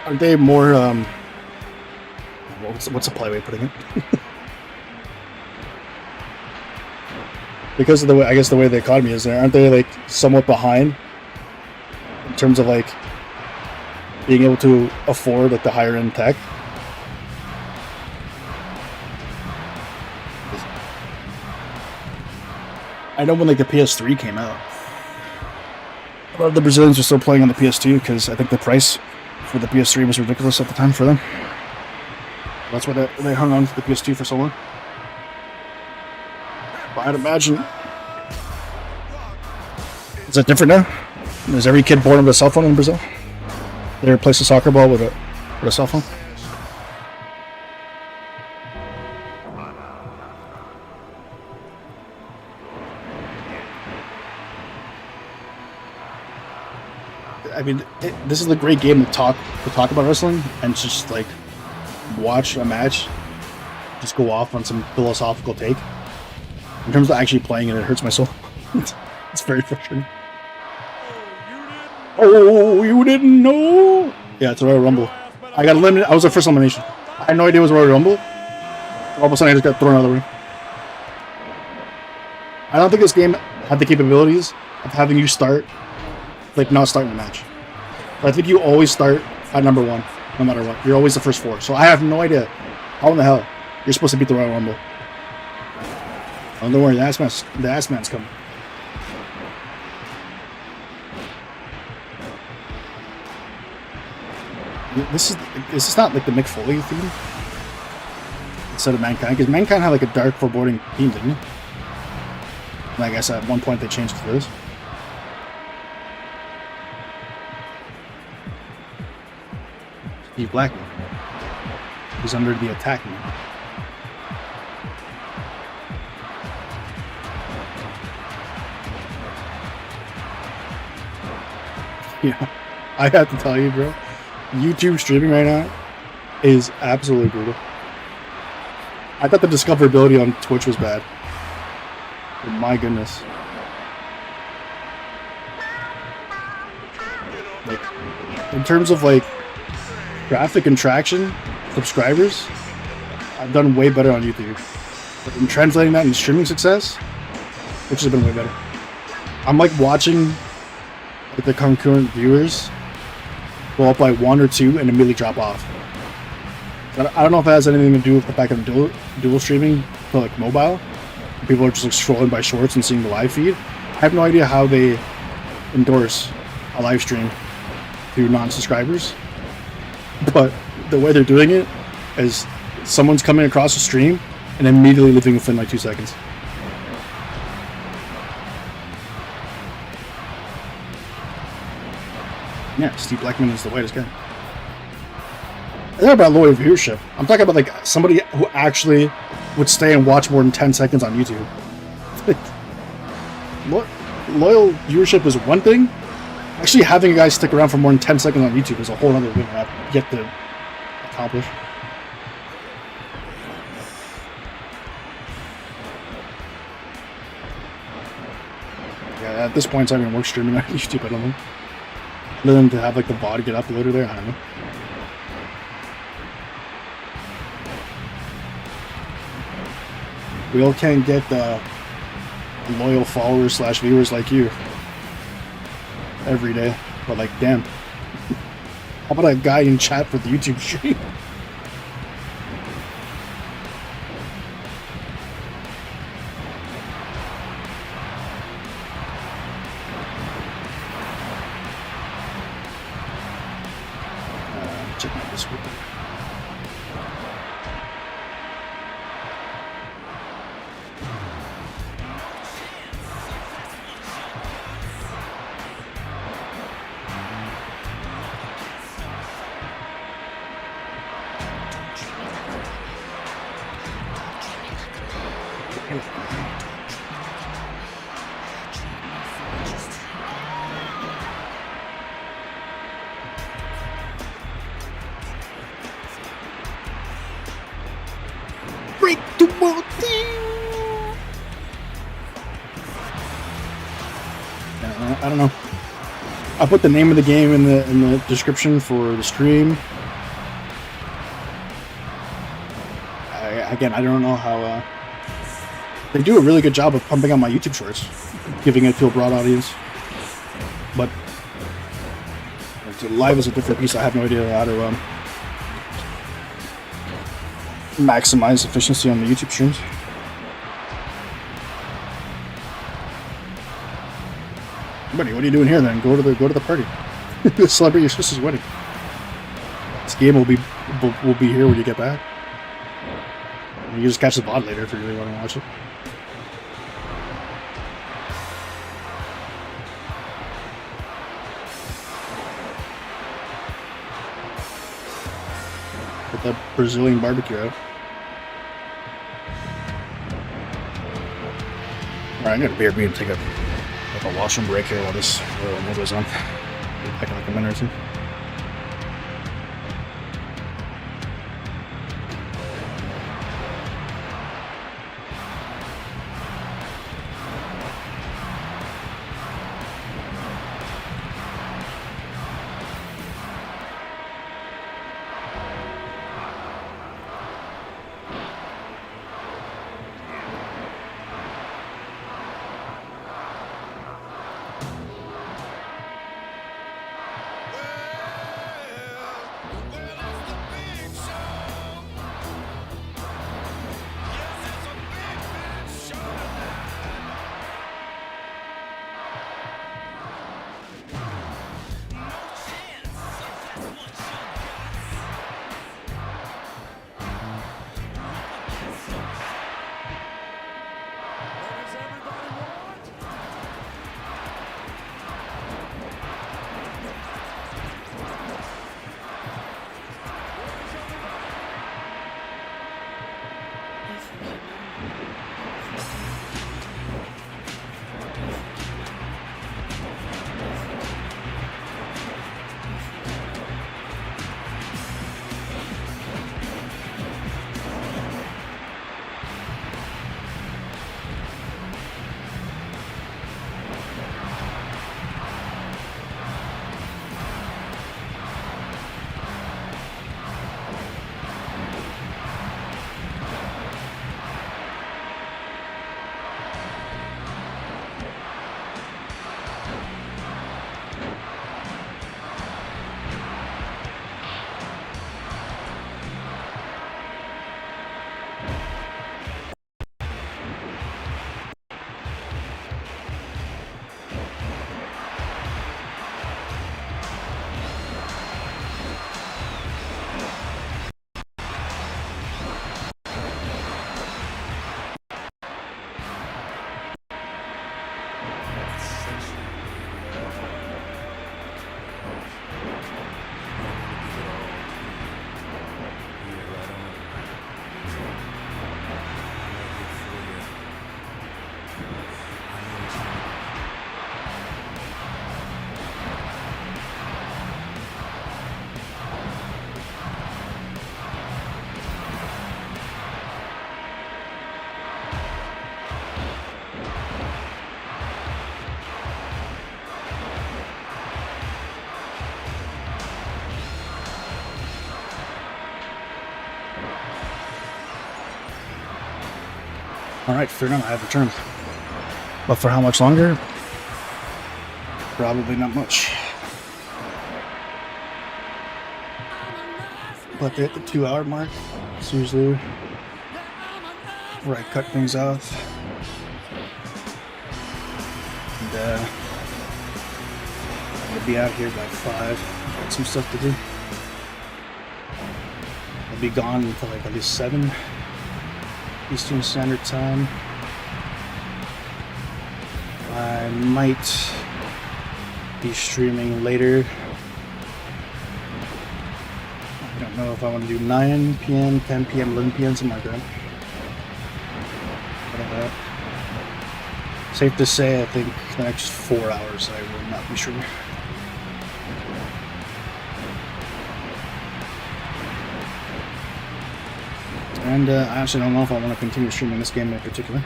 Aren't they more what's a polite way of putting it? Because of the way, I guess the way the economy is there, aren't they like somewhat behind in terms of like being able to afford like the higher end tech? I know when like the PS3 came out, a lot of the Brazilians were still playing on the PS2 because I think the price for the PS3 was ridiculous at the time for them. That's why they hung on to the PS2 for so long. But I'd imagine... Is it different now? Is every kid born with a cell phone in Brazil? They replace a soccer ball with a cell phone? I mean, this is a great game to talk about wrestling and just like watch a match just go off on some philosophical take. In terms of actually playing it, it hurts my soul. It's very frustrating. Oh, you didn't know? Yeah, it's a Royal Rumble. I got eliminated. I was the first elimination. I had no idea it was a Royal Rumble. All of a sudden, I just got thrown out of the ring. I don't think this game had the capabilities of having you start, like, not starting the match. But I think you always start at number 1, no matter what. You're always the first 4. So I have no idea how in the hell you're supposed to beat the Royal Rumble. Oh, don't worry, the ass man's coming. This is not like the Mick Foley theme instead of Mankind, because Mankind had like a dark, foreboding theme, didn't he? And I guess at one point they changed it to this. Steve Blackman. He's under the attack now. Yeah, I have to tell you, bro. YouTube streaming right now is absolutely brutal. I thought the discoverability on Twitch was bad. But my goodness. Like, in terms of like traffic and traction, subscribers, I've done way better on YouTube. But in translating that into streaming success, which has been way better. I'm like watching like the concurrent viewers go up by 1 or 2 and immediately drop off. I don't know if it has anything to do with the fact of dual streaming for like mobile. People are just like scrolling by shorts and seeing the live feed. I have no idea how they endorse a live stream to non-subscribers, but the way they're doing it is someone's coming across the stream and immediately leaving within like 2 seconds. Yeah, Steve Blackman is the whitest guy. I'm not about loyal viewership. I'm talking about like somebody who actually would stay and watch more than 10 seconds on YouTube. Loyal viewership is one thing. Actually having a guy stick around for more than 10 seconds on YouTube is a whole other thing I have yet to accomplish. Yeah, at this point it's not even worth streaming on YouTube, I don't think. Other than to have like the VOD get uploaded there, I don't know. We all can't get loyal followers / viewers like you every day, but like, damn. How about a guy in chat for the YouTube stream? Check my Discord. Break the world down. I don't know. I'll put the name of the game in the description for the stream. Again, I don't know how they do a really good job of pumping out my YouTube shorts, giving it to a broad audience. But live is a different piece. I have no idea how to maximize efficiency on the YouTube streams. Buddy, what are you doing here then? Go to the party. Celebrate your sister's wedding. This game will be here when you get back. You can just catch the VOD later if you really want to watch it. Get that Brazilian barbecue out. Alright, I'm gonna BRB and take a washroom break here while this goes on. Be back in like a minute or two. Alright, fair enough, I have returned. But for how much longer? Probably not much. But at the 2-hour mark, it's usually where I cut things off. And I'll be out here by 5. Got some stuff to do. I'll be gone until like at least 7 Eastern Standard Time. I might be streaming later. I don't know if I want to do 9 p.m., 10 p.m., 11 p.m., something like that. Safe to say, I think the next 4 hours I will not be streaming. And I actually don't know if I want to continue streaming this game in particular.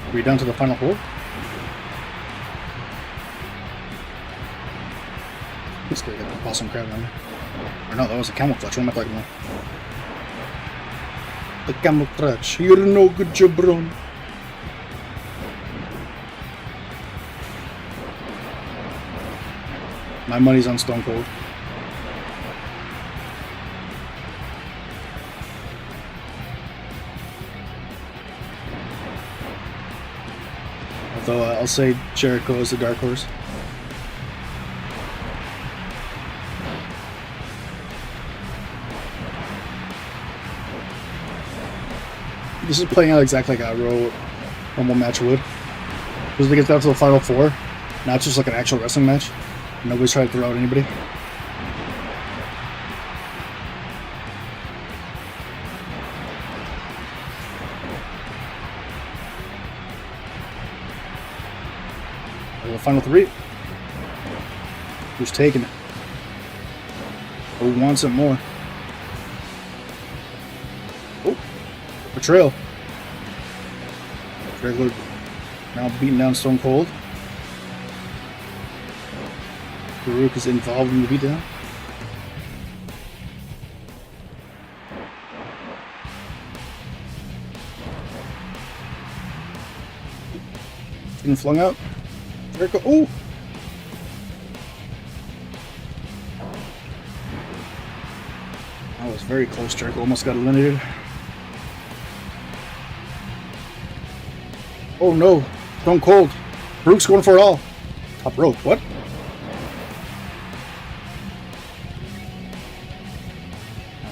Are we down to the final hole? Let's go get the Boston Crab on. Or no, that was a camel clutch. What am I talking about? The camel clutch. You're no good, jabron. My money's on Stone Cold. Although I'll say Jericho is the dark horse. This is playing out exactly like a normal match would. Because they get down to the final four. Now it's just like an actual wrestling match. Nobody's trying to throw out anybody. The final three. Who's taking it? Who wants it more? Oh, betrayal. Regular now beating down Stone Cold. Farouk is involved in the beatdown. Getting flung out. Jericho. Oh! That was very close. Jericho almost got eliminated. Oh no! Stone Cold. Farouk's going for it all. Top rope. What?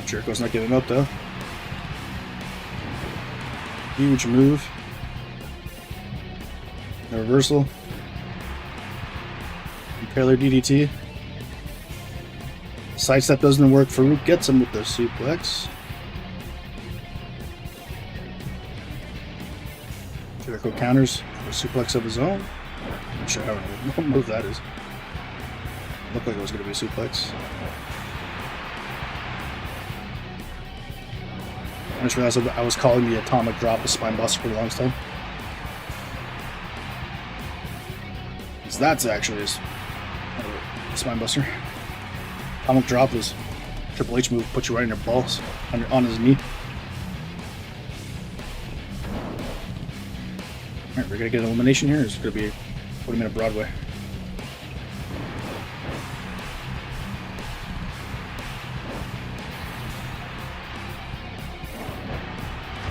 Jericho's not giving up though. Huge move. A reversal. Impaler DDT. Sidestep doesn't work. Farouk gets him with the suplex. Jericho counters a suplex of his own. I'm sure I don't know what move that is. Looked like it was going to be a suplex. I just realized I was calling the atomic drop a spine buster for the longest time. So that's actually a spine buster. Atomic drop is Triple H move, put you right in your balls, on his knee. Alright, we're gonna get an elimination here, or is it gonna be 40-minute Broadway?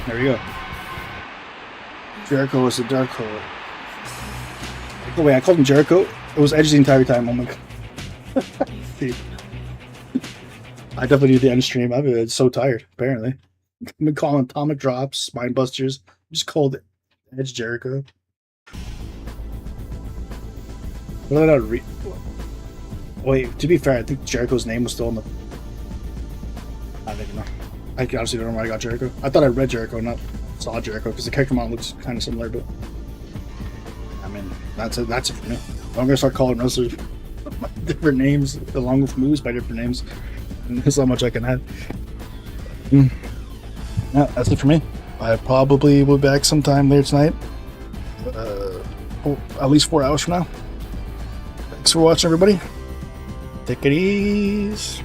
There we go. Jericho was the dark horse. Oh wait, I called him Jericho. It was Edge the entire time. Oh my god. See. I definitely need the end stream. I've been so tired, apparently. I've been calling atomic drops, spine busters. Just called Edge Jericho. What did I read? Wait, to be fair, I think Jericho's name was still in the... I don't even know. I honestly don't know where I got Jericho. I thought I read Jericho, not saw Jericho, because the character model looks kind of similar, but... I mean, that's it for me. I'm going to start calling wrestlers by different names, along with moves by different names. And there's not much I can add. Yeah, that's it for me. I probably will be back sometime later tonight. At least 4 hours from now. Thanks for watching, everybody. Take it easy.